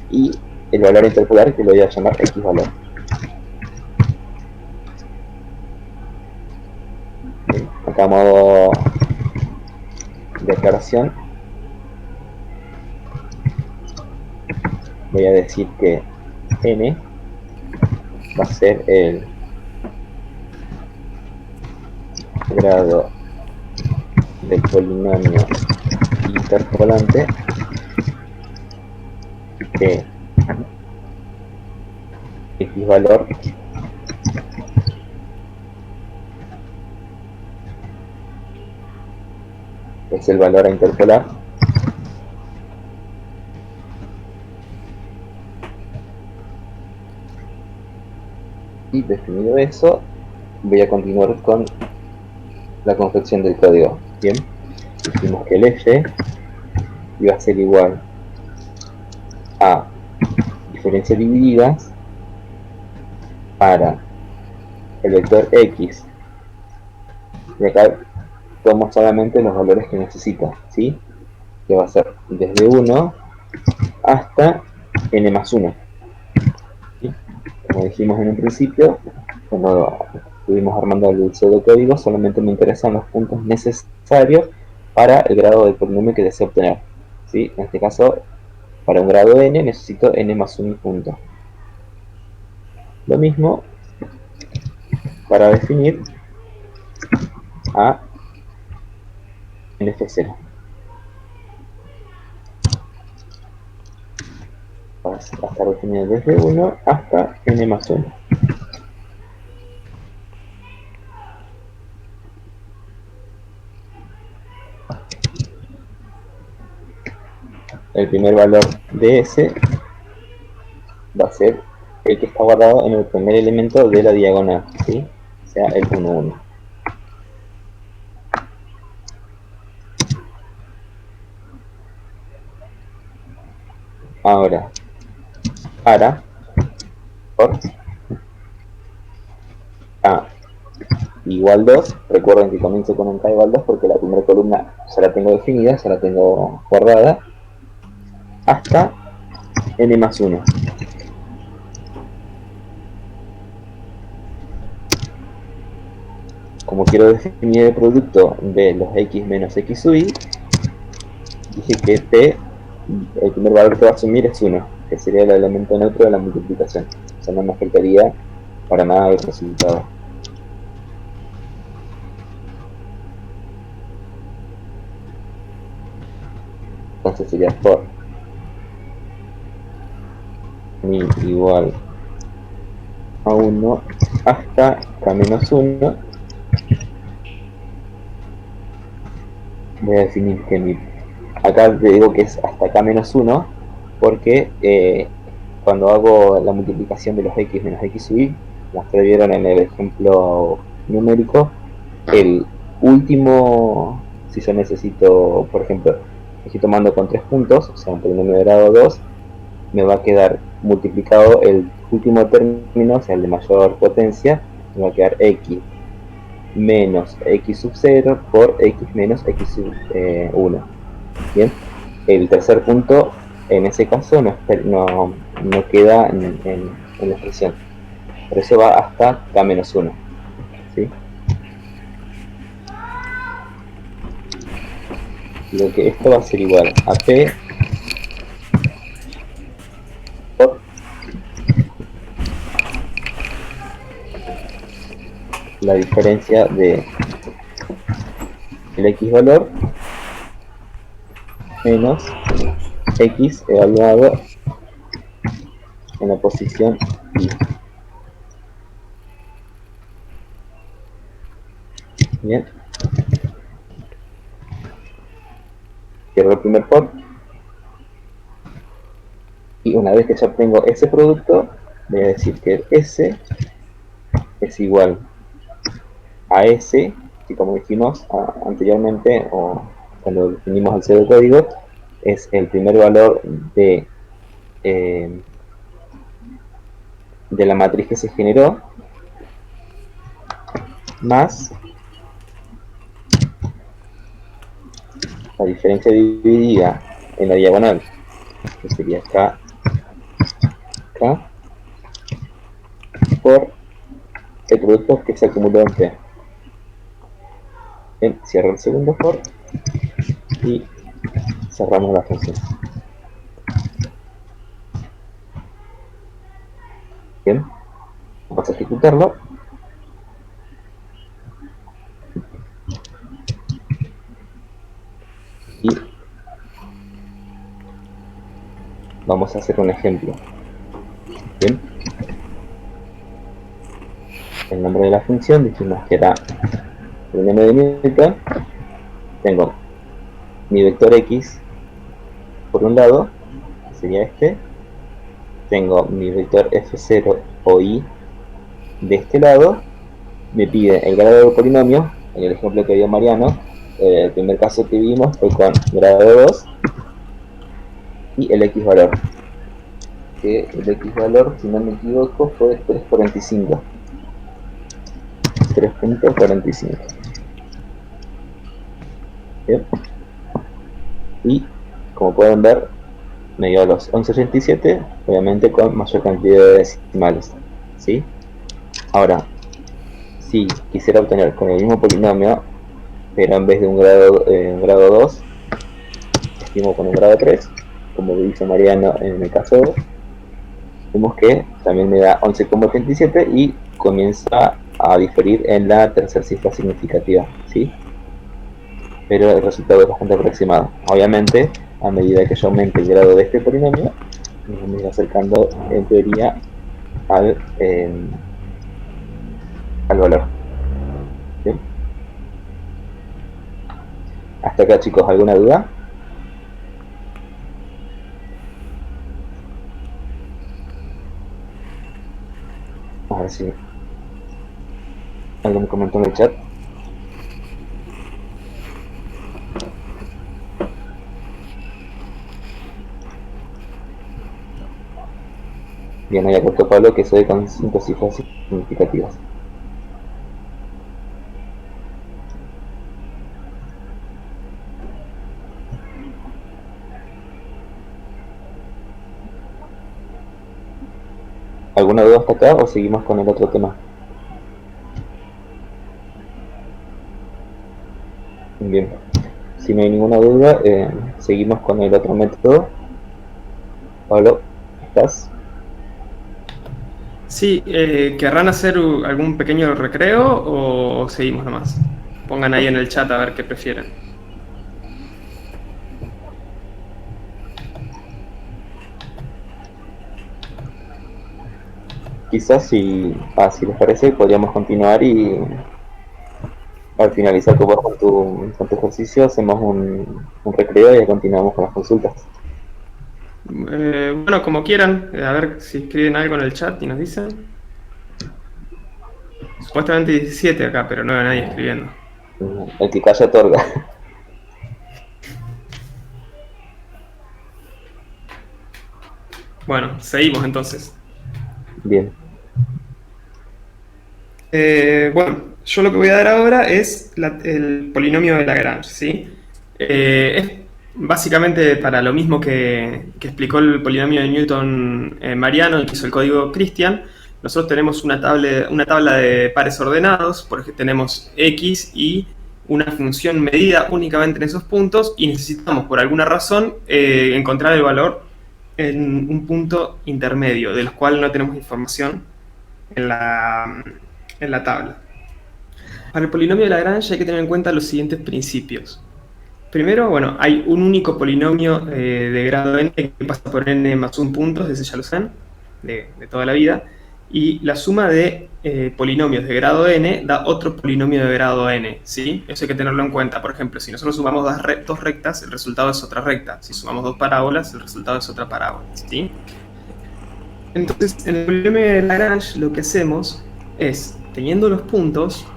y el valor interpolar que lo voy a llamar X valor. Bien, acá a modo de aclaración voy a decir que n va a ser el grado del polinomio interpolante de X valor es el valor a interpolar y definido eso voy a continuar con la confección del código. Bien, dijimos que el F iba a ser igual a diferencias divididas para el vector X, y acá tomo solamente los valores que necesita, ¿sí? Que va a ser desde 1 hasta n más 1, ¿sí? Como dijimos en un principio, cuando estuvimos armando el pseudocódigo, solamente me interesan los puntos necesarios para el grado de polinomio que deseo obtener, ¿sí? En este caso, para un grado n necesito n más 1 punto. Lo mismo para definir a F0. Va a estar definido desde 1 hasta n más 1. El primer valor de S va a ser el que está guardado en el primer elemento de la diagonal, ¿sí? O sea, el 1, 1. Ahora, por K igual 2, recuerden que comienzo con un K igual 2 porque la primera columna ya la tengo definida, ya la tengo guardada, hasta n más 1. Como quiero definir el producto de los x menos x sub i, dije que t, el primer valor que va a asumir es 1, que sería el elemento neutro de la multiplicación. O sea, no me afectaría para nada el resultado. Entonces sería for mi igual a 1 hasta k menos 1. Voy a definir que acá te digo que es hasta k menos 1 porque cuando hago la multiplicación de los x menos x sub i como ustedes vieron en el ejemplo numérico, el último, si yo necesito, por ejemplo, estoy tomando con 3 puntos, o sea, un polinomio de grado 2, me va a quedar multiplicado el último término, o sea, el de mayor potencia, me va a quedar x menos x sub 0 por x menos x sub 1. Bien, el tercer punto en ese caso no queda en la expresión, pero eso va hasta k menos 1. ¿Sí? Lo que esto va a ser igual a p por la diferencia de el x valor menos x evaluado en la posición y. Bien, cierro el primer for y una vez que ya obtengo ese producto, voy a decir que S es igual a S, y como dijimos anteriormente, o cuando definimos el pseudocódigo, es el primer valor de la matriz que se generó, más la diferencia dividida en la diagonal, que sería K, por el producto que se acumuló en P. Bien, cierro el segundo for y cerramos la función. Bien, vamos a ejecutarlo. Y vamos a hacer un ejemplo. Bien, el nombre de la función dijimos que era el nombre de Newton. Tengo mi vector x por un lado, que sería este. Tengo mi vector f0 o y de este lado. Me pide el grado del polinomio, en el ejemplo que dio Mariano. El primer caso que vimos fue con grado 2 y el x valor, que el x valor, si no me equivoco, fue 3.45. 3.45. Bien. Y como pueden ver, me dio los 11.87, obviamente con mayor cantidad de decimales, ¿sí? Ahora, si quisiera obtener con el mismo polinomio, pero en vez de un grado 2, estimo con un grado 3, como dice Mariano en el caso 2, vemos que también me da 11.87 y comienza a diferir en la tercera cifra significativa, ¿sí? Pero el resultado es bastante aproximado. Obviamente, a medida que yo aumente el grado de este polinomio, nos vamos acercando en teoría al valor. ¿Bien? Hasta acá, chicos, ¿alguna duda? A ver si alguien me comentó en el chat. Bien, ahí apuesto Pablo que soy con 5 cifras significativas. ¿Alguna duda hasta acá o seguimos con el otro tema? Bien, si no hay ninguna duda, seguimos con el otro método. Pablo, ¿estás? Sí, ¿querrán hacer algún pequeño recreo o seguimos nomás? Pongan ahí en el chat a ver qué prefieren. Quizás si les parece, podríamos continuar y al finalizar con tu ejercicio hacemos un recreo y continuamos con las consultas. Bueno, como quieran, a ver si escriben algo en el chat y nos dicen. supuestamente 17 acá, pero no veo a nadie escribiendo. El que calla otorga. Bueno, seguimos entonces. Bien. Bueno, yo lo que voy a dar ahora es el polinomio de Lagrange, ¿sí? Es básicamente para lo mismo que explicó el polinomio de Newton Mariano, que hizo el código Christian. Nosotros tenemos una tabla de pares ordenados, porque tenemos x y una función medida únicamente en esos puntos, y necesitamos, por alguna razón, encontrar el valor en un punto intermedio, del cual no tenemos información en la tabla. Para el polinomio de Lagrange hay que tener en cuenta los siguientes principios. Primero, bueno, hay un único polinomio de grado n que pasa por n más 1 puntos, ese ya lo saben, de toda la vida, y la suma de polinomios de grado n da otro polinomio de grado n, ¿sí? Eso hay que tenerlo en cuenta. Por ejemplo, si nosotros sumamos dos rectas, el resultado es otra recta. Si sumamos dos parábolas, el resultado es otra parábola, ¿sí? Entonces, en el polinomio de Lagrange lo que hacemos es, teniendo los puntos,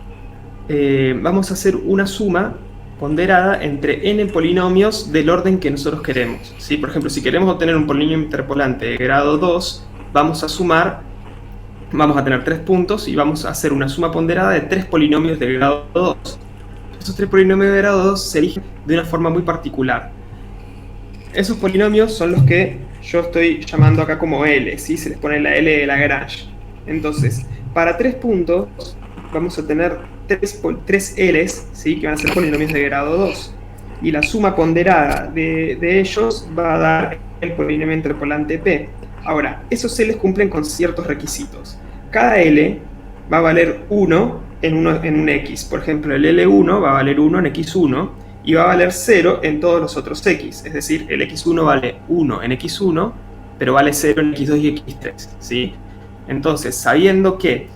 vamos a hacer una suma ponderada entre n polinomios del orden que nosotros queremos, ¿sí? Por ejemplo, si queremos obtener un polinomio interpolante de grado 2, vamos a tener 3 puntos y vamos a hacer una suma ponderada de 3 polinomios de grado 2. Esos 3 polinomios de grado 2 se eligen de una forma muy particular. Esos polinomios son los que yo estoy llamando acá como L, ¿sí? Se les pone la L de Lagrange. Entonces, para 3 puntos vamos a tener 3 L's, ¿sí? Que van a ser polinomios de grado 2. Y la suma ponderada de ellos va a dar el polinomio interpolante P. Ahora, esos L's cumplen con ciertos requisitos. Cada L va a valer 1 en un X. Por ejemplo, el L1 va a valer 1 en X1 y va a valer 0 en todos los otros X. Es decir, el X1 vale 1 en X1, pero vale 0 en X2 y X3, ¿sí? Entonces, sabiendo que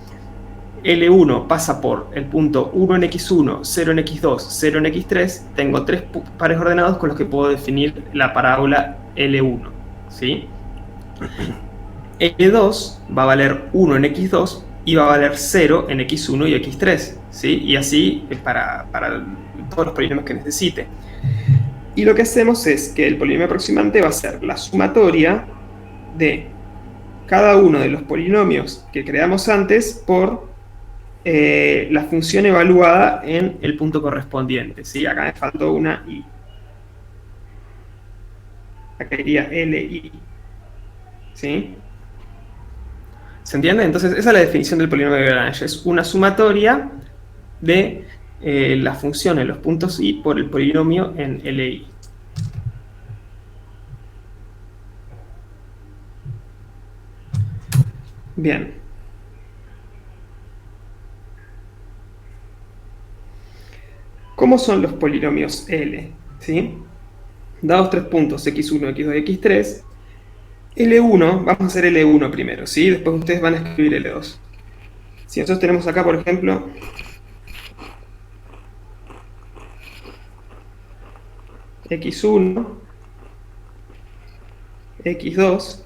L1 pasa por el punto 1 en X1, 0 en X2, 0 en X3, tengo 3 pares ordenados con los que puedo definir la parábola L1, ¿sí? L2 va a valer 1 en X2 y va a valer 0 en X1 y X3, ¿sí? Y así para todos los polinomios que necesite. Y lo que hacemos es que el polinomio aproximante va a ser la sumatoria de cada uno de los polinomios que creamos antes por la función evaluada en el punto correspondiente, ¿sí? Acá me faltó una i. Acá iría li, ¿sí? ¿Se entiende? Entonces esa es la definición del polinomio de Lagrange. Es una sumatoria de la función en los puntos i por el polinomio en li. Bien. ¿Cómo son los polinomios L? ¿Sí? Dados 3 puntos, x1, x2 y x3, L1, vamos a hacer L1 primero, ¿sí? Después ustedes van a escribir L2. Si nosotros tenemos acá, por ejemplo, x1, x2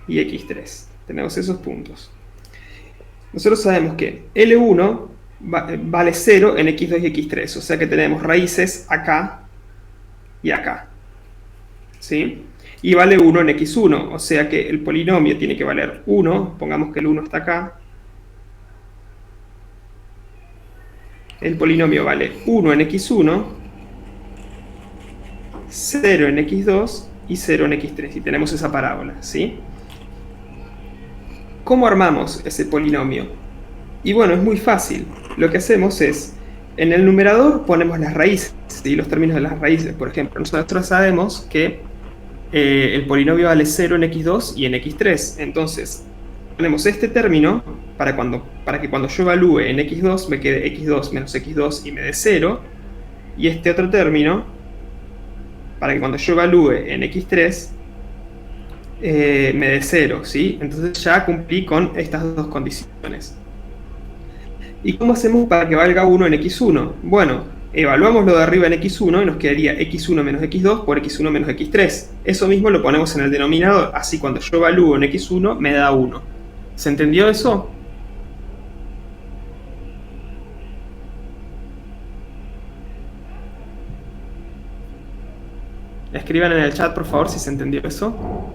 y x3. Tenemos esos puntos. Nosotros sabemos que L1 vale 0 en x2 y x3, o sea que tenemos raíces acá y acá, ¿sí? Y vale 1 en x1, o sea que el polinomio tiene que valer 1, pongamos que el 1 está acá. El polinomio vale 1 en x1, 0 en x2 y 0 en x3, y tenemos esa parábola, ¿sí? ¿Cómo armamos ese polinomio? Y bueno, es muy fácil. Lo que hacemos es, en el numerador ponemos las raíces, ¿sí? Los términos de las raíces. Por ejemplo, nosotros sabemos que el polinomio vale 0 en x2 y en x3. Entonces, ponemos este término para que cuando yo evalúe en x2 me quede x2 menos x2 y me dé 0. Y este otro término para que cuando yo evalúe en x3 me dé 0, ¿sí? Entonces ya cumplí con estas dos condiciones. ¿Y cómo hacemos para que valga 1 en x1? Bueno, evaluamos lo de arriba en x1 y nos quedaría x1 menos x2 por x1 menos x3. Eso mismo lo ponemos en el denominador, así cuando yo evalúo en x1 me da 1. ¿Se entendió eso? Escriban en el chat, por favor, si se entendió eso.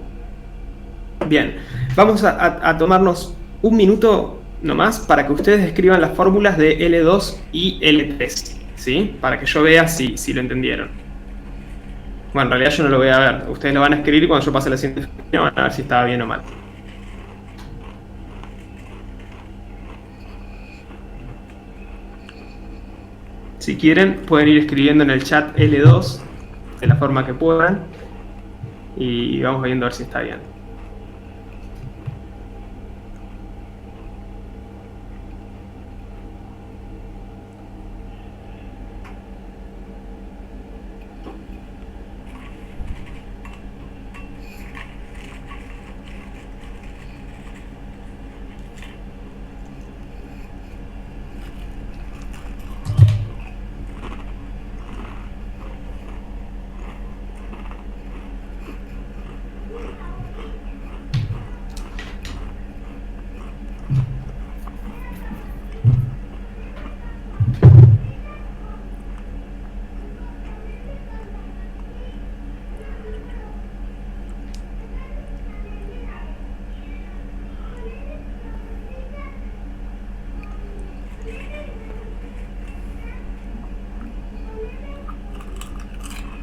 Bien, vamos a tomarnos un minuto nomás para que ustedes escriban las fórmulas de L2 y L3, ¿sí? Para que yo vea si lo entendieron. Bueno, en realidad yo no lo voy a ver. Ustedes lo van a escribir y cuando yo pase la siguiente definición van a ver si estaba bien o mal. Si quieren, pueden ir escribiendo en el chat L2 de la forma que puedan y vamos viendo a ver si está bien.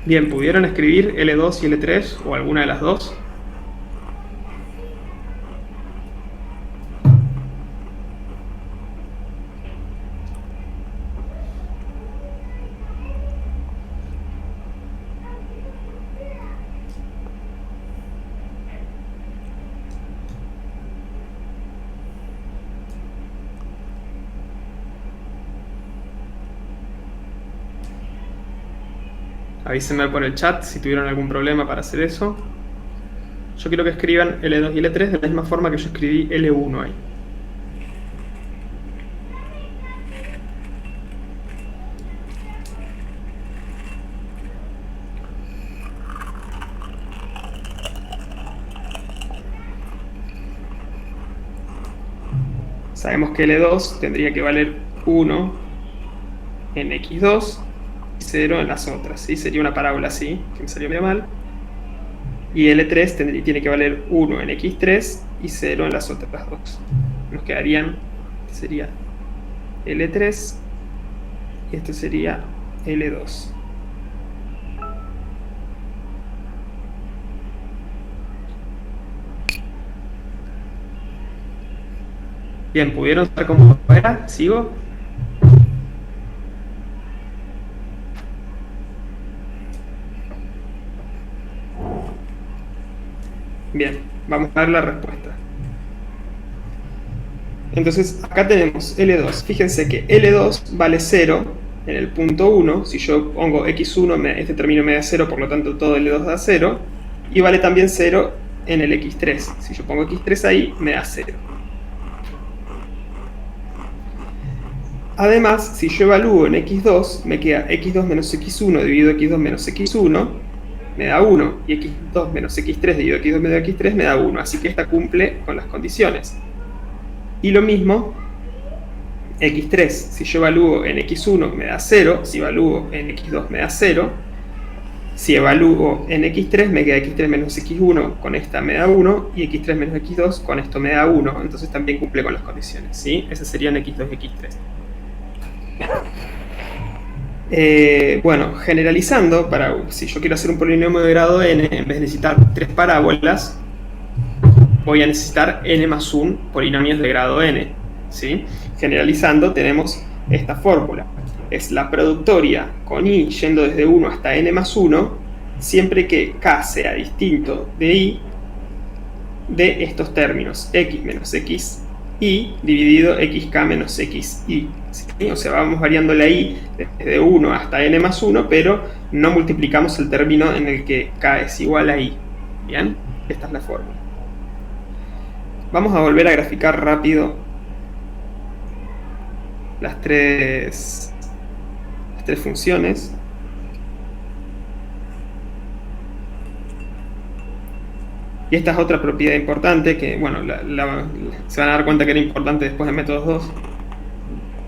Bien, ¿pudieron escribir L2 y L3 o alguna de las dos? Avísenme por el chat si tuvieron algún problema para hacer eso. Yo quiero que escriban L2 y L3 de la misma forma que yo escribí L1 ahí. Sabemos que L2 tendría que valer 1 en X2 y 0 en las otras, ¿sí? Sería una parábola así, que me salió medio mal. Y L3 tiene que valer 1 en X3 y 0 en las otras dos. Nos quedarían, sería L3 y esto sería L2. Bien, ¿pudieron saber cómo era? ¿Sigo? Bien, vamos a ver la respuesta. Entonces, acá tenemos L2. Fíjense que L2 vale 0 en el punto 1. Si yo pongo X1, este término me da 0, por lo tanto todo L2 da 0. Y vale también 0 en el X3. Si yo pongo X3 ahí, me da 0. Además, si yo evalúo en X2, me queda X2 menos X1 dividido X2 menos X1, me da 1. Y X2 menos X3 dividido X2 menos X3 me da 1. Así que esta cumple con las condiciones. Y lo mismo, X3, si yo evalúo en X1 me da 0, si evalúo en X2 me da 0, si evalúo en X3 me queda X3 menos X1, con esta me da 1, y X3 menos X2 con esto me da 1, entonces también cumple con las condiciones, ¿sí? Esas serían X2 y X3. Bueno, generalizando, si yo quiero hacer un polinomio de grado n, en vez de necesitar 3 parábolas, voy a necesitar n más 1 polinomios de grado n, ¿sí? Generalizando, tenemos esta fórmula. Es la productoria con i yendo desde 1 hasta n más 1, siempre que k sea distinto de i de estos términos, x menos xi dividido xk menos xi. ¿Sí? O sea, vamos variando la i desde 1 hasta n más 1, pero no multiplicamos el término en el que k es igual a i. ¿Bien? Esta es la fórmula. Vamos a volver a graficar rápido las tres funciones. Y esta es otra propiedad importante que, bueno, se van a dar cuenta que era importante después de métodos 2.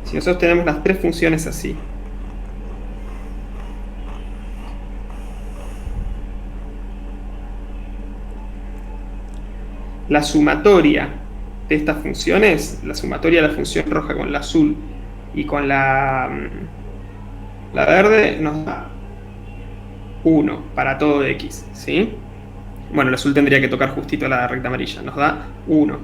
Si nosotros tenemos las tres funciones así, la sumatoria de estas funciones, la sumatoria de la función roja con la azul y con la verde, nos da 1 para todo x, ¿sí? Bueno, el azul tendría que tocar justito la recta amarilla, nos da 1.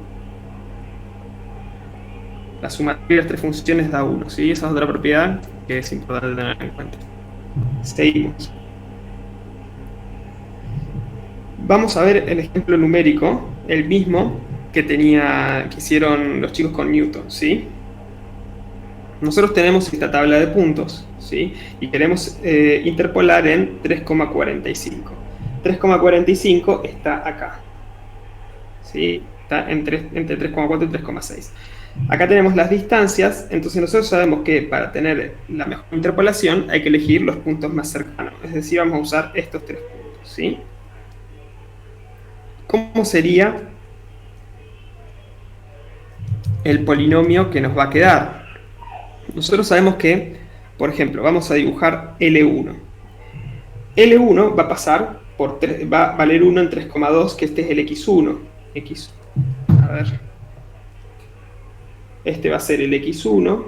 La sumatoria de las tres funciones da 1, ¿sí? Esa es otra propiedad que es importante tener en cuenta. Seguimos. Vamos a ver el ejemplo numérico, el mismo que hicieron los chicos con Newton, ¿sí? Nosotros tenemos esta tabla de puntos, ¿sí? Y queremos interpolar en 3,45. 3,45 está acá, ¿sí? Está entre 3,4 y 3,6. Acá tenemos las distancias, entonces nosotros sabemos que para tener la mejor interpolación hay que elegir los puntos más cercanos, es decir, vamos a usar estos tres puntos, ¿sí? ¿Cómo sería el polinomio que nos va a quedar? Nosotros sabemos que, por ejemplo, vamos a dibujar L1. L1 va a pasar por va a valer 1 en 3,2, que este es el x1. A ver. Este va a ser el x1,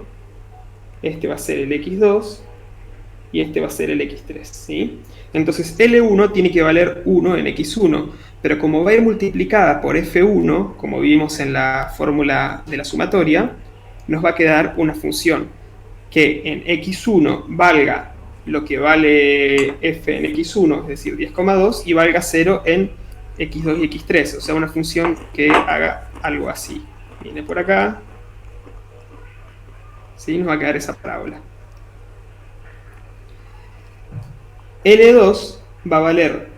este va a ser el x2 y este va a ser el x3, ¿sí? Entonces L1 tiene que valer 1 en x1, pero como va a ir multiplicada por f1, como vimos en la fórmula de la sumatoria, nos va a quedar una función que en x1 valga lo que vale f en x1, es decir, 10,2, y valga 0 en x2 y x3, o sea, una función que haga algo así. Viene por acá, ¿sí? Nos va a quedar esa parábola. L2 va a valer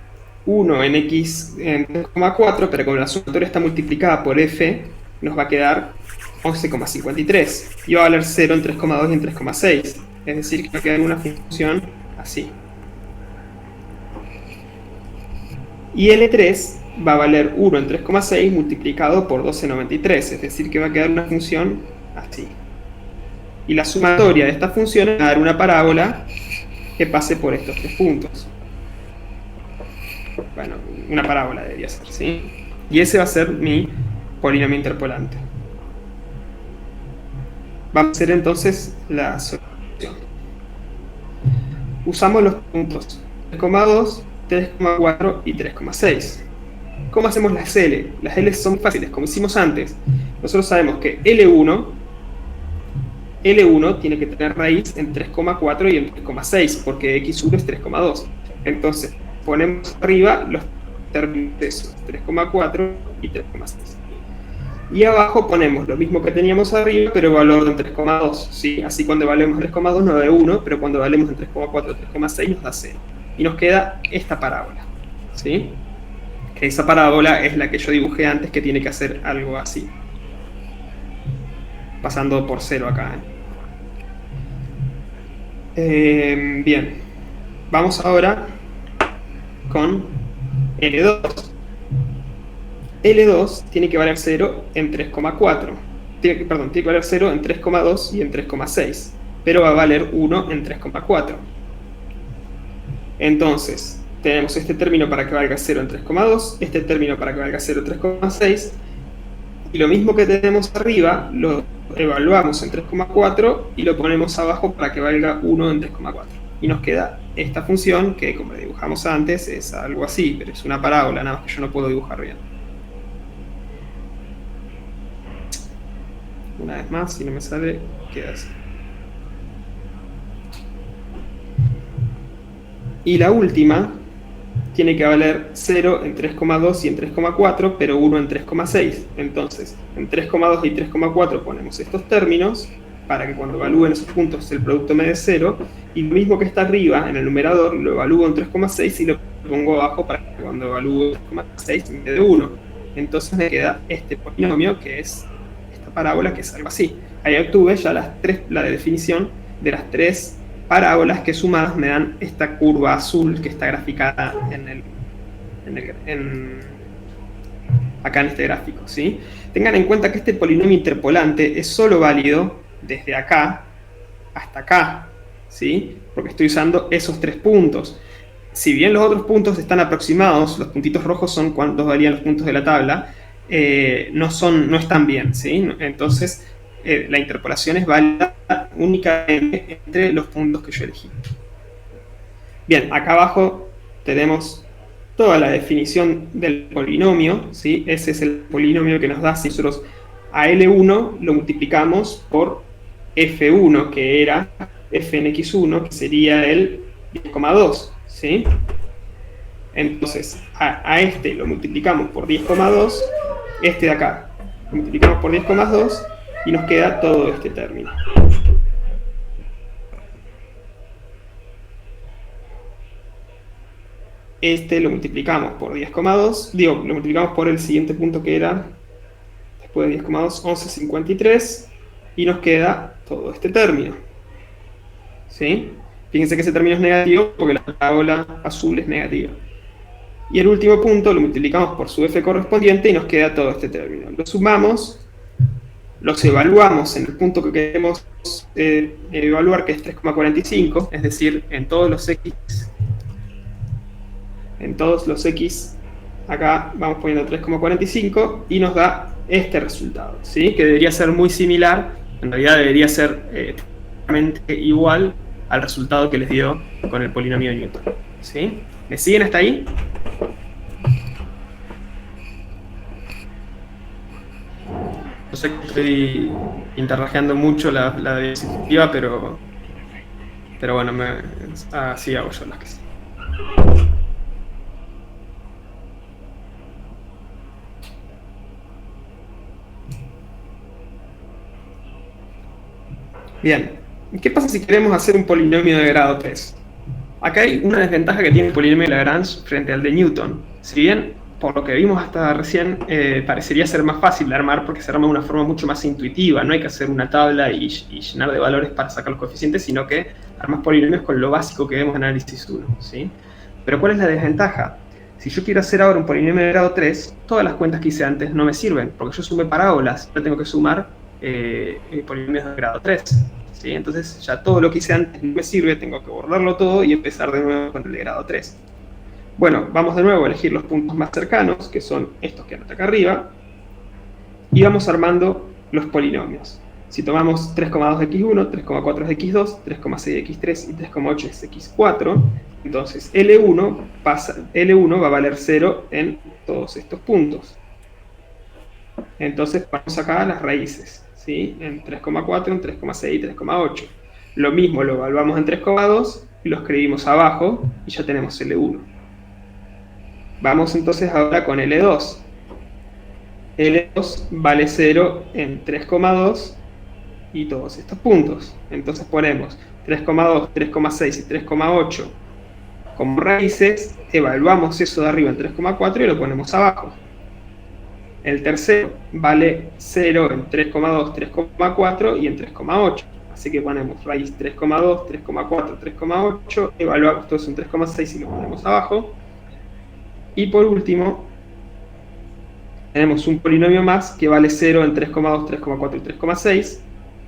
1 en x en 3,4, pero como la sumatoria está multiplicada por f, nos va a quedar 11,53. Y va a valer 0 en 3,2 y en 3,6. Es decir, que va a quedar una función así. Y L3 va a valer 1 en 3,6 multiplicado por 12,93. Es decir, que va a quedar una función así. Y la sumatoria de estas funciones va a dar una parábola que pase por estos tres puntos. Bueno, una parábola debería ser, ¿sí? Y ese va a ser mi polinomio interpolante. Vamos a hacer entonces la solución. Usamos los puntos 3,2, 3,4 y 3,6. ¿Cómo hacemos las L? Las L son fáciles, como hicimos antes. Nosotros sabemos que L1 tiene que tener raíz en 3,4 y en 3,6, porque x1 es 3,2. Entonces, ponemos arriba los términos de esos, 3,4 y 3,6. Y abajo ponemos lo mismo que teníamos arriba, pero evaluado en 3,2, ¿sí? Así cuando evaluemos 3,2 nos da 1, pero cuando evaluemos en 3,4 y 3,6 nos da 0. Y nos queda esta parábola, ¿sí? Que esa parábola es la que yo dibujé antes, que tiene que hacer algo así. Pasando por 0 acá, bien. Vamos ahora con L2. L2 tiene que valer 0 en 3,4. Tiene que valer 0 en 3,2 y en 3,6. Pero va a valer 1 en 3,4. Entonces, tenemos este término para que valga 0 en 3,2, este término para que valga 0 en 3,6. Y lo mismo que tenemos arriba, lo evaluamos en 3,4 y lo ponemos abajo para que valga 1 en 3,4. Y nos queda esta función que, como dibujamos antes, es algo así, pero es una parábola, nada más que yo no puedo dibujar bien. Una vez más, si no me sale, queda así. Y la última tiene que valer 0 en 3,2 y en 3,4, pero 1 en 3,6. Entonces, en 3,2 y 3,4 ponemos estos términos para que cuando evalúen esos puntos el producto me dé 0, y lo mismo que está arriba en el numerador lo evalúo en 3,6 y lo pongo abajo para que cuando evalúo 3,6 me dé 1. Entonces me queda este polinomio, que es esta parábola, que es algo así. Ahí obtuve ya la definición de las tres parábolas que sumadas me dan esta curva azul que está graficada acá en este gráfico, ¿sí? Tengan en cuenta que este polinomio interpolante es solo válido desde acá hasta acá, ¿sí? Porque estoy usando esos tres puntos. Si bien los otros puntos están aproximados, los puntitos rojos son cuántos varían los puntos de la tabla, no están bien, ¿sí? Entonces, la interpolación es válida únicamente entre los puntos que yo elegí. Bien, acá abajo tenemos toda la definición del polinomio, ¿sí? Ese es el polinomio que nos da si nosotros a L1 lo multiplicamos por F1, que era f en x1, que sería el 10,2, ¿sí? Entonces, a este lo multiplicamos por 10,2, este de acá lo multiplicamos por 10,2 y nos queda todo este término. Este lo multiplicamos por 10,2, lo multiplicamos por el siguiente punto que era, después de 10,2, 11,53, y nos queda todo este término. ¿Sí? Fíjense que ese término es negativo porque la parábola azul es negativa. Y el último punto lo multiplicamos por su f correspondiente y nos queda todo este término. Lo sumamos, los evaluamos en el punto que queremos evaluar, que es 3,45, es decir, en todos los x, acá vamos poniendo 3,45 y nos da este resultado, ¿sí? Que debería ser muy similar, en realidad debería ser igual al resultado que les dio con el polinomio de Newton, ¿sí? ¿Me siguen hasta ahí? Yo sé que estoy interrogeando mucho la diapositiva, pero bueno, así hago yo las que sí. Bien, ¿qué pasa si queremos hacer un polinomio de grado 3? Acá hay una desventaja que tiene el polinomio de Lagrange frente al de Newton. Si bien, por lo que vimos hasta recién, parecería ser más fácil de armar porque se arma de una forma mucho más intuitiva. No hay que hacer una tabla y llenar de valores para sacar los coeficientes, sino que armas polinomios con lo básico que vemos en análisis 1, ¿sí? Pero ¿cuál es la desventaja? Si yo quiero hacer ahora un polinomio de grado 3, todas las cuentas que hice antes no me sirven, porque yo sumé parábolas, yo tengo que sumar polinomios de grado 3. ¿Sí? Entonces ya todo lo que hice antes no me sirve, tengo que borrarlo todo y empezar de nuevo con el de grado 3. Bueno, vamos de nuevo a elegir los puntos más cercanos, que son estos que anoté acá arriba, y vamos armando los polinomios. Si tomamos 3,2x1, 3,4x2, 3,6x3 y 3,8x4, entonces L1 va a valer 0 en todos estos puntos. Entonces ponemos acá las raíces, ¿sí? En 3,4, en 3,6 y 3,8. Lo mismo lo evaluamos en 3,2 y lo escribimos abajo y ya tenemos L1. Vamos entonces ahora con L2. L2 vale 0 en 3,2 y todos estos puntos. Entonces ponemos 3,2, 3,6 y 3,8 como raíces, evaluamos eso de arriba en 3,4 y lo ponemos abajo. El tercero vale 0 en 3,2, 3,4 y en 3,8. Así que ponemos raíz 3,2, 3,4, 3,8, evaluamos todo eso en 3,6 y lo ponemos abajo. Y por último, tenemos un polinomio más que vale 0 en 3,2, 3,4 y 3,6.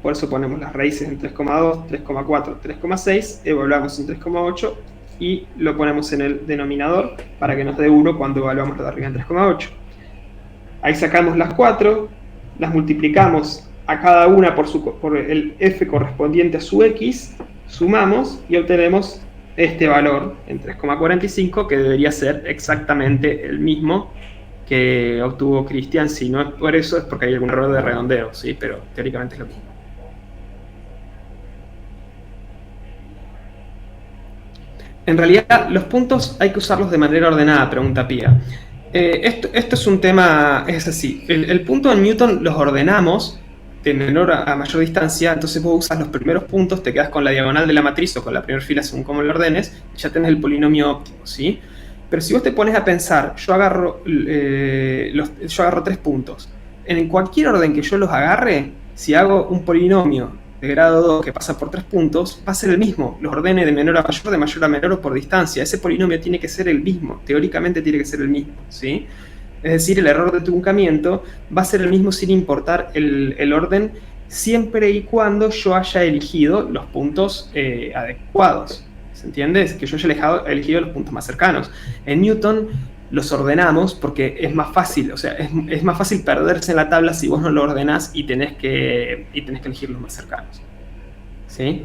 Por eso ponemos las raíces en 3,2, 3,4, 3,6, evaluamos en 3,8 y lo ponemos en el denominador para que nos dé 1 cuando evaluamos lo de arriba en 3,8. Ahí sacamos las 4, las multiplicamos a cada una por el f correspondiente a su x, sumamos y obtenemos este valor en 3,45, que debería ser exactamente el mismo que obtuvo Cristian. Si no es por eso, es porque hay algún error de redondeo, ¿sí? Pero teóricamente es lo mismo. En realidad, los puntos hay que usarlos de manera ordenada, pregunta Pía. Esto es un tema, es así, el punto en Newton los ordenamos de menor a mayor distancia, entonces vos usas los primeros puntos, te quedas con la diagonal de la matriz o con la primera fila según cómo lo ordenes, y ya tenés el polinomio óptimo, ¿sí? Pero si vos te pones a pensar, yo agarro 3 puntos, en cualquier orden que yo los agarre, si hago un polinomio de grado 2 que pasa por 3 puntos, va a ser el mismo, los ordene de menor a mayor, de mayor a menor o por distancia. Ese polinomio tiene que ser el mismo, teóricamente tiene que ser el mismo, ¿sí? Es decir, el error de truncamiento va a ser el mismo sin importar el orden, siempre y cuando yo haya elegido los puntos adecuados. ¿Se entiende? Es que yo haya elegido los puntos más cercanos. En Newton los ordenamos porque es más fácil, o sea, es más fácil perderse en la tabla si vos no lo ordenás y tenés que elegir los más cercanos. ¿Sí?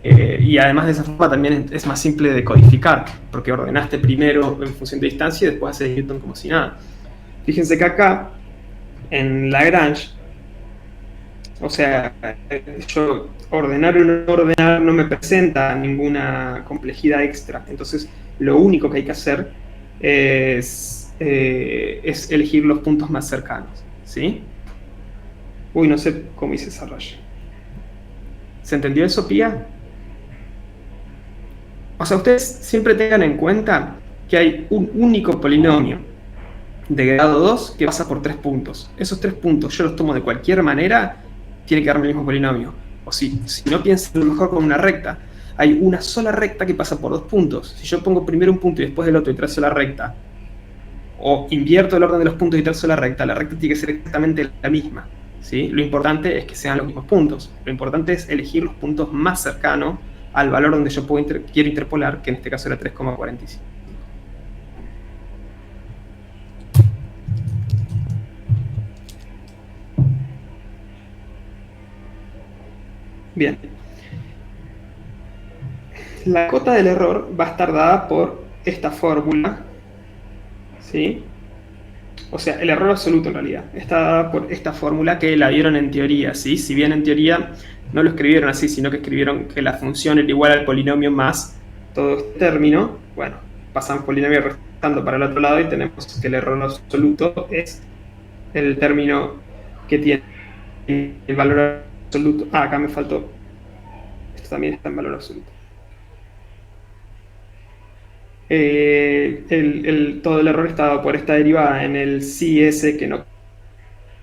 Y además de esa forma también es más simple de codificar, porque ordenaste primero en función de distancia y después haces Newton como si nada. Fíjense que acá, en Lagrange, o sea, yo ordenar o no ordenar no me presenta ninguna complejidad extra. Entonces, lo único que hay que hacer es elegir los puntos más cercanos. ¿Sí? Uy, no sé cómo hice esa raya. ¿Se entendió eso, Pía? O sea, ustedes siempre tengan en cuenta que hay un único polinomio de grado 2 que pasa por 3 puntos. Esos 3 puntos yo los tomo de cualquier manera, tiene que darme el mismo polinomio. O si no, piensen mejor con una recta. Hay una sola recta que pasa por 2 puntos. Si yo pongo primero un punto y después el otro y trazo la recta, o invierto el orden de los puntos y trazo la recta tiene que ser exactamente la misma. ¿Sí? Lo importante es que sean los mismos puntos. Lo importante es elegir los puntos más cercanos al valor donde yo quiero interpolar, que en este caso era 3,45. Bien. La cota del error va a estar dada por esta fórmula, ¿sí? O sea, el error absoluto en realidad está dada por esta fórmula que la dieron en teoría, ¿sí? Si bien en teoría no lo escribieron así, sino que escribieron que la función era igual al polinomio más todo este término, bueno, pasamos polinomio restando para el otro lado y tenemos que el error absoluto es el término que tiene el valor absoluto. Ah, acá me faltó. Esto también está en valor absoluto. Todo el error está dado por esta derivada en el psi s que no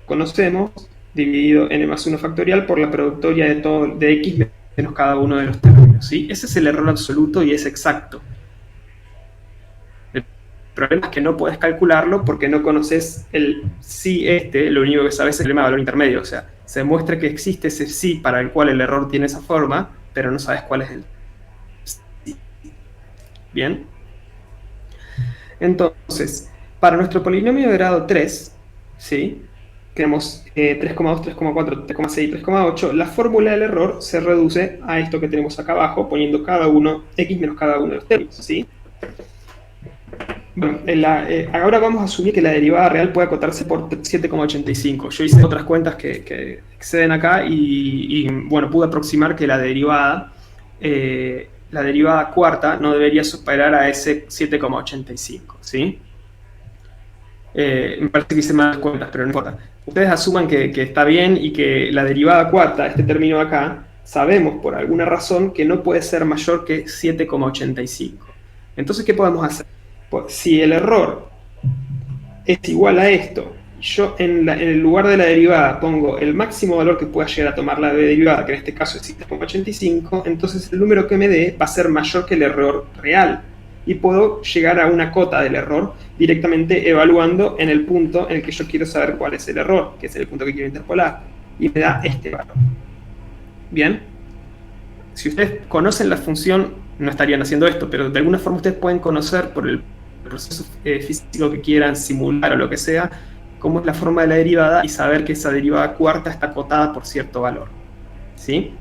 conocemos, dividido n más 1 factorial por la productoria de x menos cada uno de los términos. ¿Sí? Ese es el error absoluto y es exacto. El problema es que no puedes calcularlo porque no conoces el psi lo único que sabes es el problema de valor intermedio. O sea, se demuestra que existe ese psi para el cual el error tiene esa forma, pero no sabes cuál es el psi. ¿Bien? Entonces, para nuestro polinomio de grado 3, ¿sí? Tenemos 3,2, 3,4, 3,6 y 3,8. La fórmula del error se reduce a esto que tenemos acá abajo, poniendo cada uno, x menos cada uno de los términos, ¿sí? Bueno, ahora vamos a asumir que la derivada real puede acotarse por 7,85. Yo hice otras cuentas que exceden acá y, bueno, pude aproximar que la derivada cuarta no debería superar a ese 7,85, ¿sí? Me parece que hice más cuentas, pero no importa. Ustedes asuman que está bien y que la derivada cuarta, este término acá, sabemos por alguna razón que no puede ser mayor que 7,85. Entonces, ¿qué podemos hacer? Pues, si el error es igual a esto, yo en el lugar de la derivada pongo el máximo valor que pueda llegar a tomar la derivada, que en este caso es 7,85, entonces el número que me dé va a ser mayor que el error real. Y puedo llegar a una cota del error directamente evaluando en el punto en el que yo quiero saber cuál es el error, que es el punto que quiero interpolar. Y me da este valor. ¿Bien? Si ustedes conocen la función, no estarían haciendo esto, pero de alguna forma ustedes pueden conocer por el proceso físico que quieran simular o lo que sea, cómo es la forma de la derivada y saber que esa derivada cuarta está acotada por cierto valor. ¿Sí?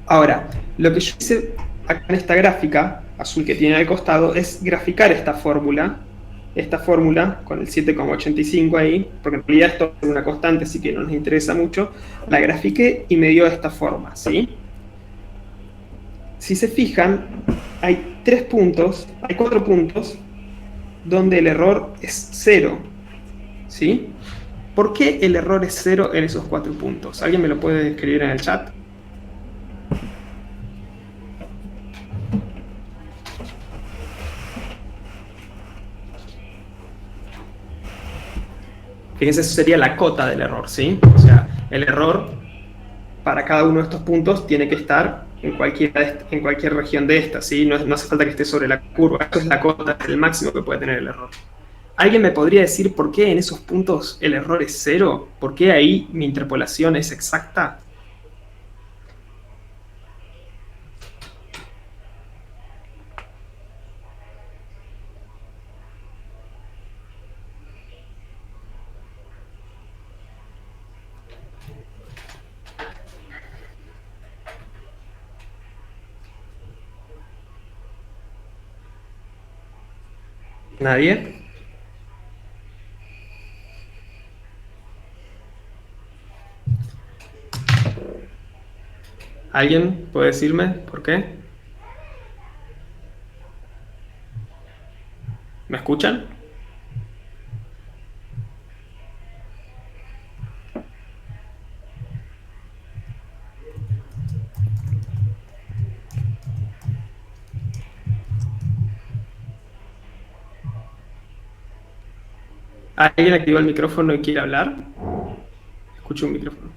Ahora, lo que yo hice acá en esta gráfica azul que tiene al costado es graficar esta fórmula con el 7,85 ahí, porque en realidad esto es una constante, así que no nos interesa mucho. La grafiqué y me dio esta forma, ¿sí? Si se fijan, hay 4 puntos donde el error es 0, ¿sí? ¿Por qué el error es 0 en esos 4 puntos? ¿Alguien me lo puede escribir en el chat? Fíjense, eso sería la cota del error, ¿sí? O sea, el error para cada uno de estos puntos tiene que estar en cualquier región de esta, ¿sí? No hace falta que esté sobre la curva. Esto es la cota, es el máximo que puede tener el error. ¿Alguien me podría decir por qué en esos puntos el error es 0? ¿Por qué ahí mi interpolación es exacta? ¿Nadie? ¿Alguien puede decirme por qué? ¿Me escuchan? ¿Alguien activó el micrófono y quiere hablar? Escucho un micrófono.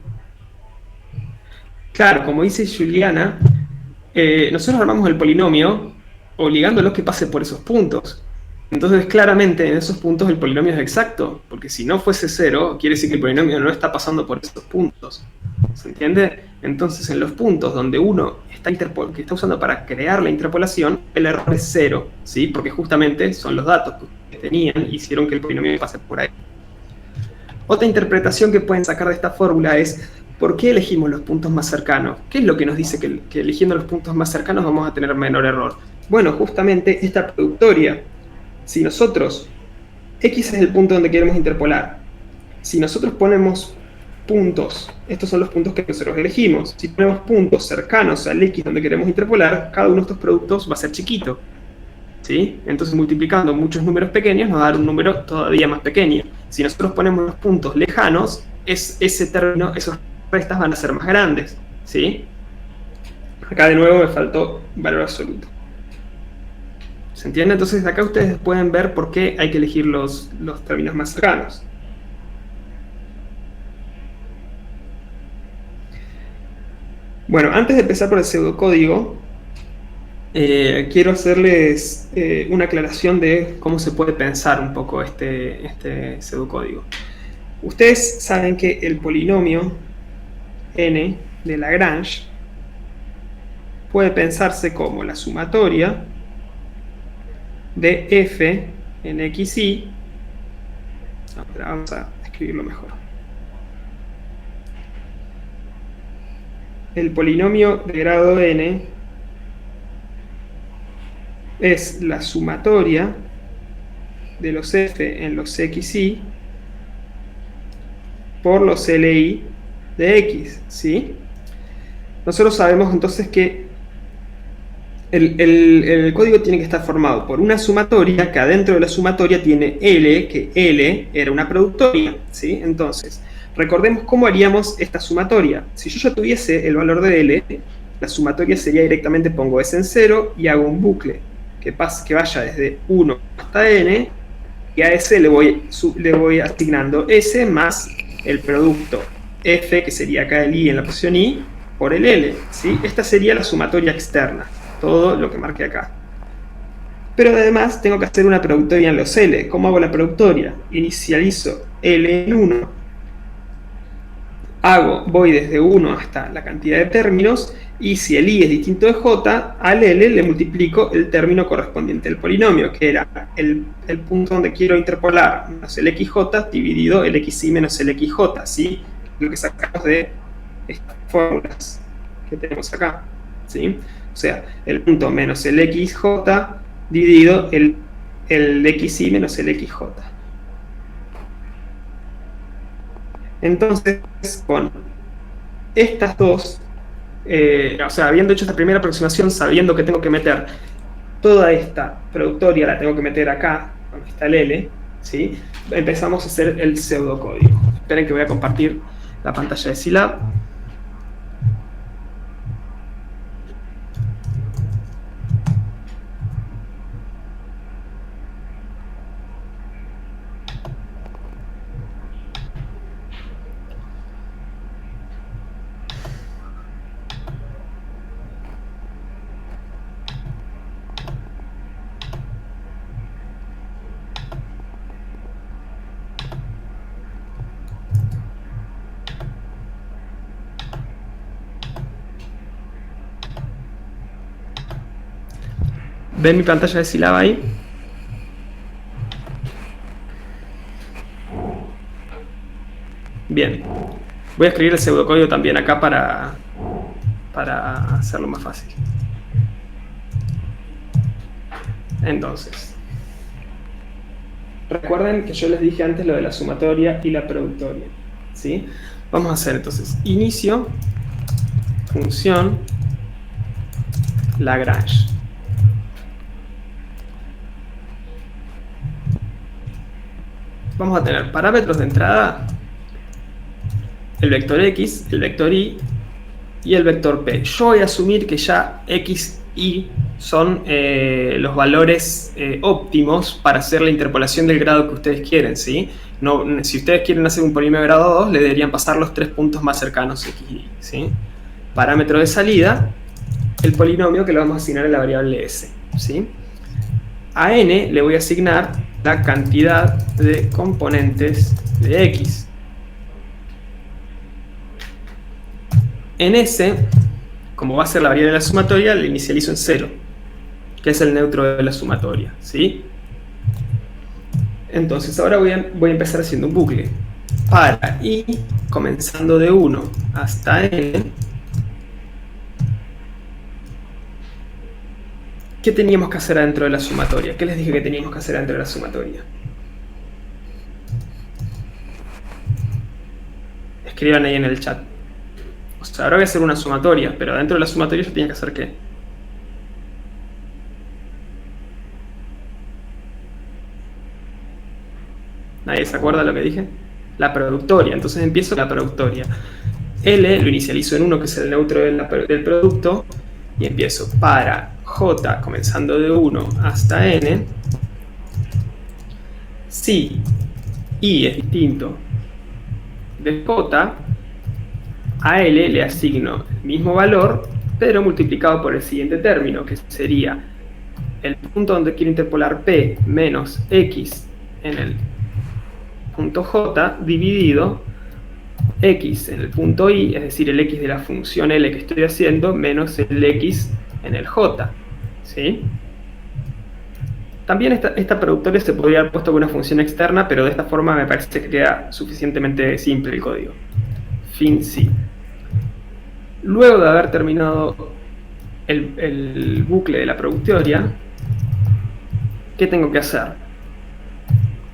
Claro, como dice Juliana, nosotros armamos el polinomio obligándolos que pase por esos puntos. Entonces, claramente, en esos puntos el polinomio es exacto, porque si no fuese 0, quiere decir que el polinomio no está pasando por esos puntos. ¿Se entiende? Entonces, en los puntos donde uno que está usando para crear la interpolación, el error es 0, ¿sí? Porque justamente son los datos que tenían y hicieron que el polinomio pase por ahí. Otra interpretación que pueden sacar de esta fórmula es ¿por qué elegimos los puntos más cercanos? ¿Qué es lo que nos dice que eligiendo los puntos más cercanos vamos a tener menor error? Bueno, justamente esta productoria. Si nosotros, X es el punto donde queremos interpolar. Si nosotros ponemos puntos, estos son los puntos que nosotros elegimos. Si ponemos puntos cercanos al X donde queremos interpolar, cada uno de estos productos va a ser chiquito. ¿Sí? Entonces, multiplicando muchos números pequeños nos va a dar un número todavía más pequeño. Si nosotros ponemos los puntos lejanos, ese término, esas restas van a ser más grandes. ¿Sí? Acá de nuevo me faltó valor absoluto. ¿Se entiende? Entonces, acá ustedes pueden ver por qué hay que elegir los términos más cercanos. Bueno, antes de empezar por el pseudocódigo, quiero hacerles una aclaración de cómo se puede pensar un poco este pseudocódigo. Ustedes saben que el polinomio n de Lagrange puede pensarse como la sumatoria de f en xy. Vamos a escribirlo mejor. El polinomio de grado n es la sumatoria de los f en los xy por los li de x, ¿sí? Nosotros sabemos entonces que el código tiene que estar formado por una sumatoria, que adentro de la sumatoria tiene L, que L era una productoria, ¿sí? Entonces, recordemos cómo haríamos esta sumatoria. Si yo ya tuviese el valor de L, la sumatoria sería directamente pongo S en 0 y hago un bucle que vaya desde 1 hasta N, y a S le voy asignando S más el producto F, que sería acá el I en la posición I, por el L, ¿sí? Esta sería la sumatoria externa, todo lo que marqué acá. Pero además tengo que hacer una productoria en los L. ¿Cómo hago la productoria? Inicializo L en 1, voy desde 1 hasta la cantidad de términos, y si el I es distinto de J, al L le multiplico el término correspondiente al polinomio, que era el punto donde quiero interpolar menos el XJ dividido el XY menos el XJ, ¿sí? Lo que sacamos de estas fórmulas que tenemos acá, ¿sí? O sea, el punto menos el XJ dividido el XY menos el XJ. Entonces, con estas dos, o sea, habiendo hecho esta primera aproximación, sabiendo que tengo que meter toda esta productoria, la tengo que meter acá, donde está el L, ¿sí? Empezamos a hacer el pseudocódigo. Esperen que voy a compartir la pantalla de Scilab. ¿Ven mi pantalla de Scilab ahí? Bien. Voy a escribir el pseudocódigo también acá para hacerlo más fácil. Entonces, recuerden que yo les dije antes lo de la sumatoria y la productoria, ¿sí? Vamos a hacer entonces inicio, función, Lagrange. Vamos a tener parámetros de entrada, el vector X, el vector Y y el vector P. Yo voy a asumir que ya X, Y son los valores óptimos para hacer la interpolación del grado que ustedes quieren, ¿sí? No, si ustedes quieren hacer un polinomio de grado 2, le deberían pasar los 3 puntos más cercanos X y Y, ¿sí? Parámetro de salida, el polinomio que le vamos a asignar a la variable S, ¿sí? A n le voy a asignar la cantidad de componentes de X. En S, como va a ser la variable de la sumatoria, le inicializo en 0, que es el neutro de la sumatoria, ¿sí? Entonces ahora voy a empezar haciendo un bucle. Para I, comenzando de 1 hasta n, ¿qué teníamos que hacer adentro de la sumatoria? ¿Qué les dije que teníamos que hacer adentro de la sumatoria? Escriban ahí en el chat. O sea, ahora voy a hacer una sumatoria, pero dentro de la sumatoria yo tenía que hacer ¿qué? ¿Nadie se acuerda de lo que dije? La productoria. Entonces empiezo con la productoria. L lo inicializo en 1, que es el neutro del producto, y empiezo para J, comenzando de 1 hasta n. Si I es distinto de J, a L le asigno el mismo valor, pero multiplicado por el siguiente término, que sería el punto donde quiero interpolar P menos X en el punto J, dividido X en el punto Y, es decir, el X de la función L que estoy haciendo, menos el X en el J, ¿sí? También esta productoria se podría haber puesto con una función externa, pero de esta forma me parece que queda suficientemente simple el código. Fin sí. Luego de haber terminado el bucle de la productoria, ¿qué tengo que hacer?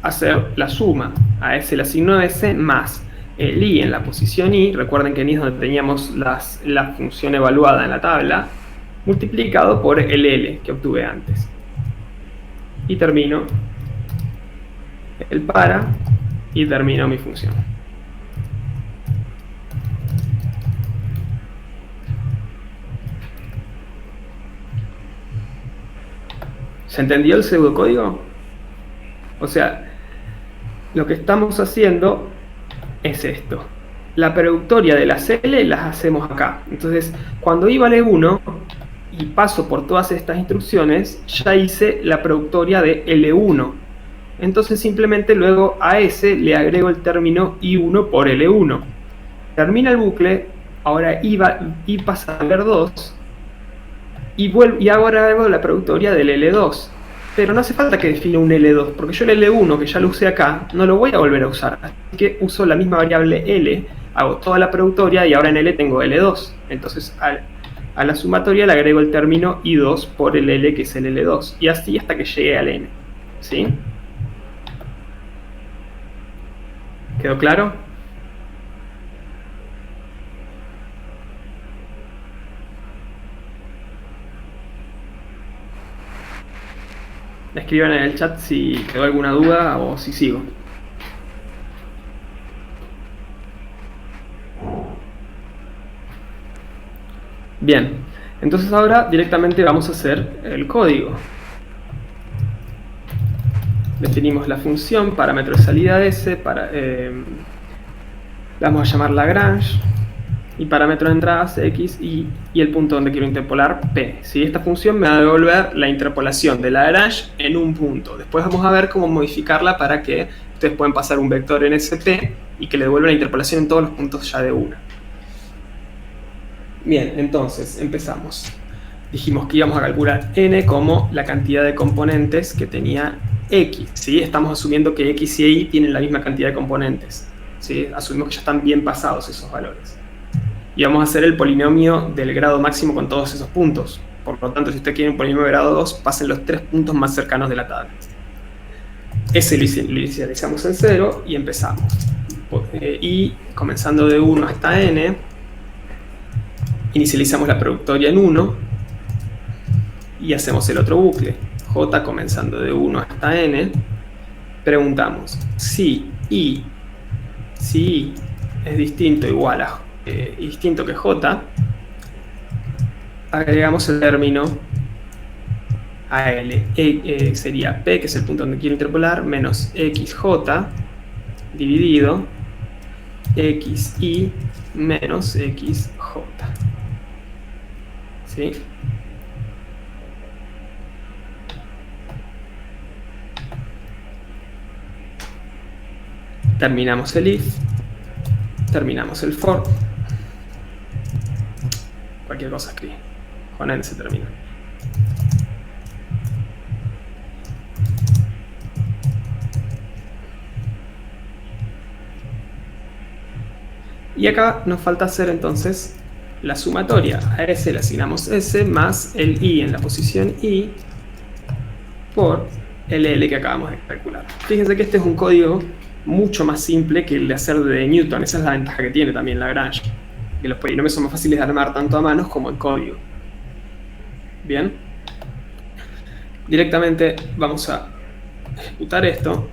Hacer la suma. A S le asigno S más el I en la posición Y. Recuerden que en Y es donde teníamos la función evaluada en la tabla, multiplicado por el L que obtuve antes. Y termino el para y termino mi función. ¿Se entendió el pseudocódigo? O sea, lo que estamos haciendo es esto. La productoria de las L las hacemos acá. Entonces, cuando I vale 1 y paso por todas estas instrucciones, ya hice la productoria de L1. Entonces, simplemente luego a S le agrego el término I1 por L1. Termina el bucle, ahora I pasa a valer 2. Y ahora hago la productoria del L2. Pero no hace falta que defina un L2, porque yo el L1, que ya lo usé acá, no lo voy a volver a usar. Así que uso la misma variable L, hago toda la productoria y ahora en L tengo L2. Entonces a la sumatoria le agrego el término I2 por el L, que es el L2. Y así hasta que llegue al N. ¿Sí? ¿Quedó claro? Escriban en el chat si quedó alguna duda o si sigo. Bien, entonces ahora directamente vamos a hacer el código. Definimos la función, parámetro de salida S, vamos a llamar Lagrange, y parámetros de entradas X y el punto donde quiero interpolar P. ¿Sí? Esta función me va a devolver la interpolación de Lagrange en un punto. Después vamos a ver cómo modificarla para que ustedes puedan pasar un vector en SP y que le devuelva la interpolación en todos los puntos ya de una. Bien, entonces empezamos. Dijimos que íbamos a calcular n como la cantidad de componentes que tenía X. ¿Sí? Estamos asumiendo que X y Y tienen la misma cantidad de componentes. ¿Sí? Asumimos que ya están bien pasados esos valores. Y vamos a hacer el polinomio del grado máximo con todos esos puntos. Por lo tanto, si usted quiere un polinomio de grado 2, pasen los 3 puntos más cercanos de la tabla. S lo inicializamos en 0 y empezamos. Y comenzando de 1 hasta n, inicializamos la productoria en 1 y hacemos el otro bucle. J comenzando de 1 hasta n, preguntamos si I es distinto igual a distinto que J, agregamos el término AL. Sería P, que es el punto donde quiero interpolar, menos XJ dividido XI menos XJ. ¿Sí? Terminamos el if, terminamos el for. Cualquier cosa escribe. Con n se termina. Y acá nos falta hacer entonces la sumatoria. A S le asignamos S más el I en la posición I por el L que acabamos de calcular. Fíjense que este es un código mucho más simple que el de hacer de Newton. Esa es la ventaja que tiene también Lagrange, que los polinomios son más fáciles de armar tanto a manos como en código. Bien, directamente vamos a ejecutar esto.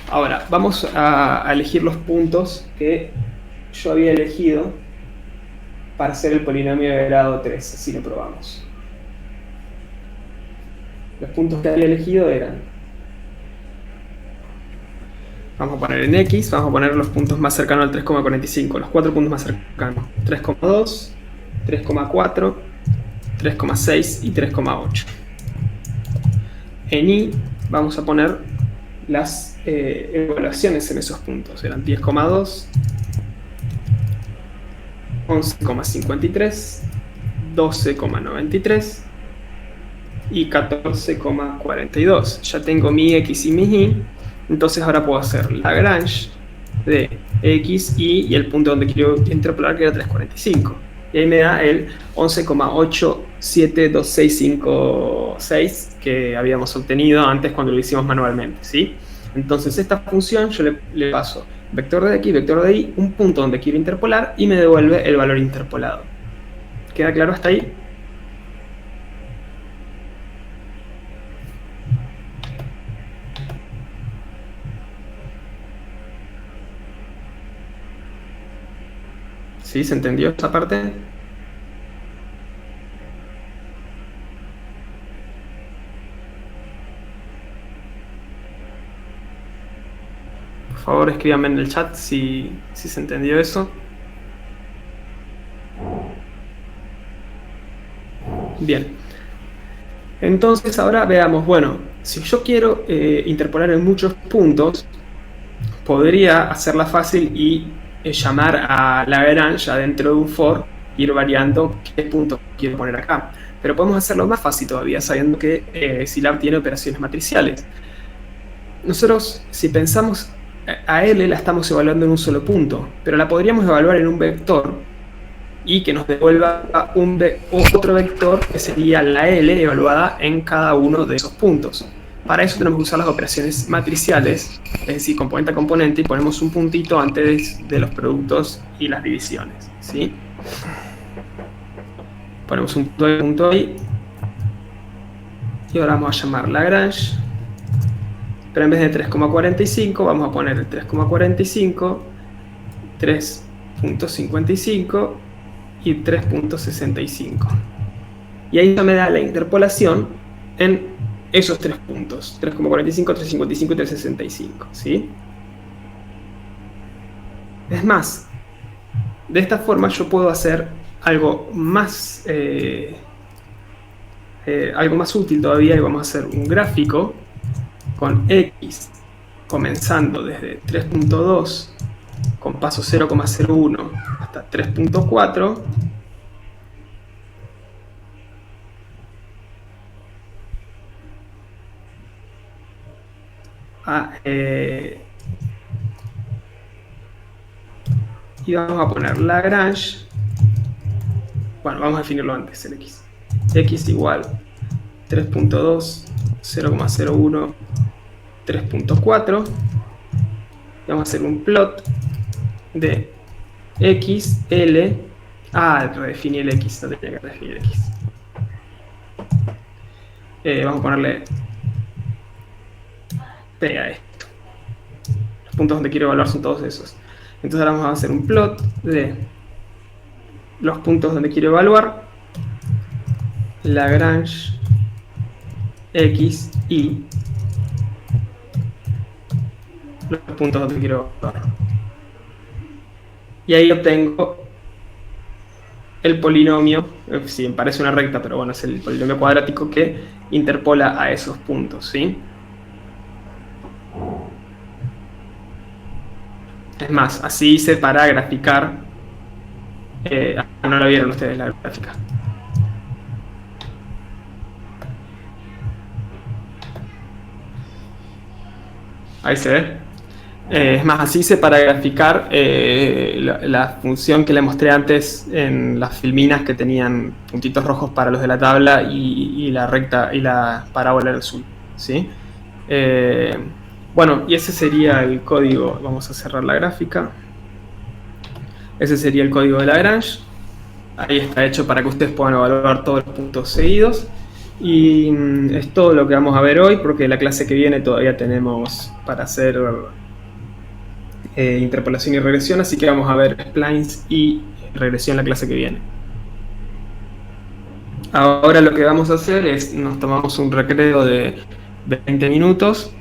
Ahora vamos a elegir los puntos que yo había elegido para hacer el polinomio de grado 3, así lo probamos. Los puntos que había elegido eran, vamos a poner en X, vamos a poner los puntos más cercanos al 3,45, los 4 puntos más cercanos: 3,2, 3,4, 3,6 y 3,8. En Y vamos a poner las evaluaciones en esos puntos. Eran 10,2, 11,53, 12,93 y 14,42. Ya tengo mi X y mi Y. Entonces ahora puedo hacer Lagrange de X, Y el punto donde quiero interpolar, que era 3,45. Y ahí me da el 11,872656 que habíamos obtenido antes cuando lo hicimos manualmente, ¿sí? Entonces esta función yo le paso vector de X, vector de Y, un punto donde quiero interpolar y me devuelve el valor interpolado. ¿Queda claro hasta ahí? ¿Sí? ¿Se entendió esta parte? Por favor, escríbanme en el chat si se entendió eso. Bien. Entonces ahora veamos, bueno, si yo quiero interpolar en muchos puntos, podría hacerla fácil y llamar a Lagrange adentro de un for, ir variando qué punto quiero poner acá. Pero podemos hacerlo más fácil todavía, sabiendo que Scilab tiene operaciones matriciales. Nosotros, si pensamos, a L la estamos evaluando en un solo punto, pero la podríamos evaluar en un vector y que nos devuelva otro vector que sería la L evaluada en cada uno de esos puntos. Para eso tenemos que usar las operaciones matriciales, es decir, componente a componente, y ponemos un puntito antes de los productos y las divisiones, ¿sí? Ponemos un punto ahí y ahora vamos a llamar Lagrange, pero en vez de 3,45 vamos a poner 3,45, 3,55 y 3,65. Y ahí ya me da la interpolación en esos tres puntos: 3,45, 3,55 y 3,65, ¿sí? Es más, de esta forma yo puedo hacer algo más útil todavía, y vamos a hacer un gráfico con X comenzando desde 3,2 con paso 0,01 hasta 3,4, y vamos a poner Lagrange. Bueno, vamos a definirlo antes, el X. X igual 3,2, 0,01, 3.4. Vamos a hacer un plot de x, l. Redefiní el x, no tenía que redefinir el x. Vamos a ponerle P a esto. Los puntos donde quiero evaluar son todos esos. Entonces ahora vamos a hacer un plot de los puntos donde quiero evaluar, Lagrange x y los puntos donde quiero evaluar. Y ahí obtengo el polinomio, sí, me parece una recta, pero bueno, es el polinomio cuadrático que interpola a esos puntos, ¿sí? Es más, así hice para graficar. No lo vieron ustedes la gráfica. Ahí se ve. Es más, así hice para graficar la función que le mostré antes en las filminas que tenían puntitos rojos para los de la tabla y la recta y la parábola en azul, ¿sí? Bueno, y ese sería el código. Vamos a cerrar la gráfica. Ese sería el código de Lagrange. Ahí está hecho para que ustedes puedan evaluar todos los puntos seguidos. Y es todo lo que vamos a ver hoy, porque la clase que viene todavía tenemos para hacer interpolación y regresión, así que vamos a ver splines y regresión la clase que viene. Ahora lo que vamos a hacer es, nos tomamos un recreo de 20 minutos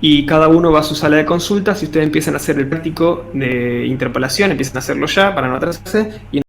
y cada uno va a su sala de consultas y ustedes empiezan a hacer el práctico de interpolación, empiezan a hacerlo ya para no atrasarse. Y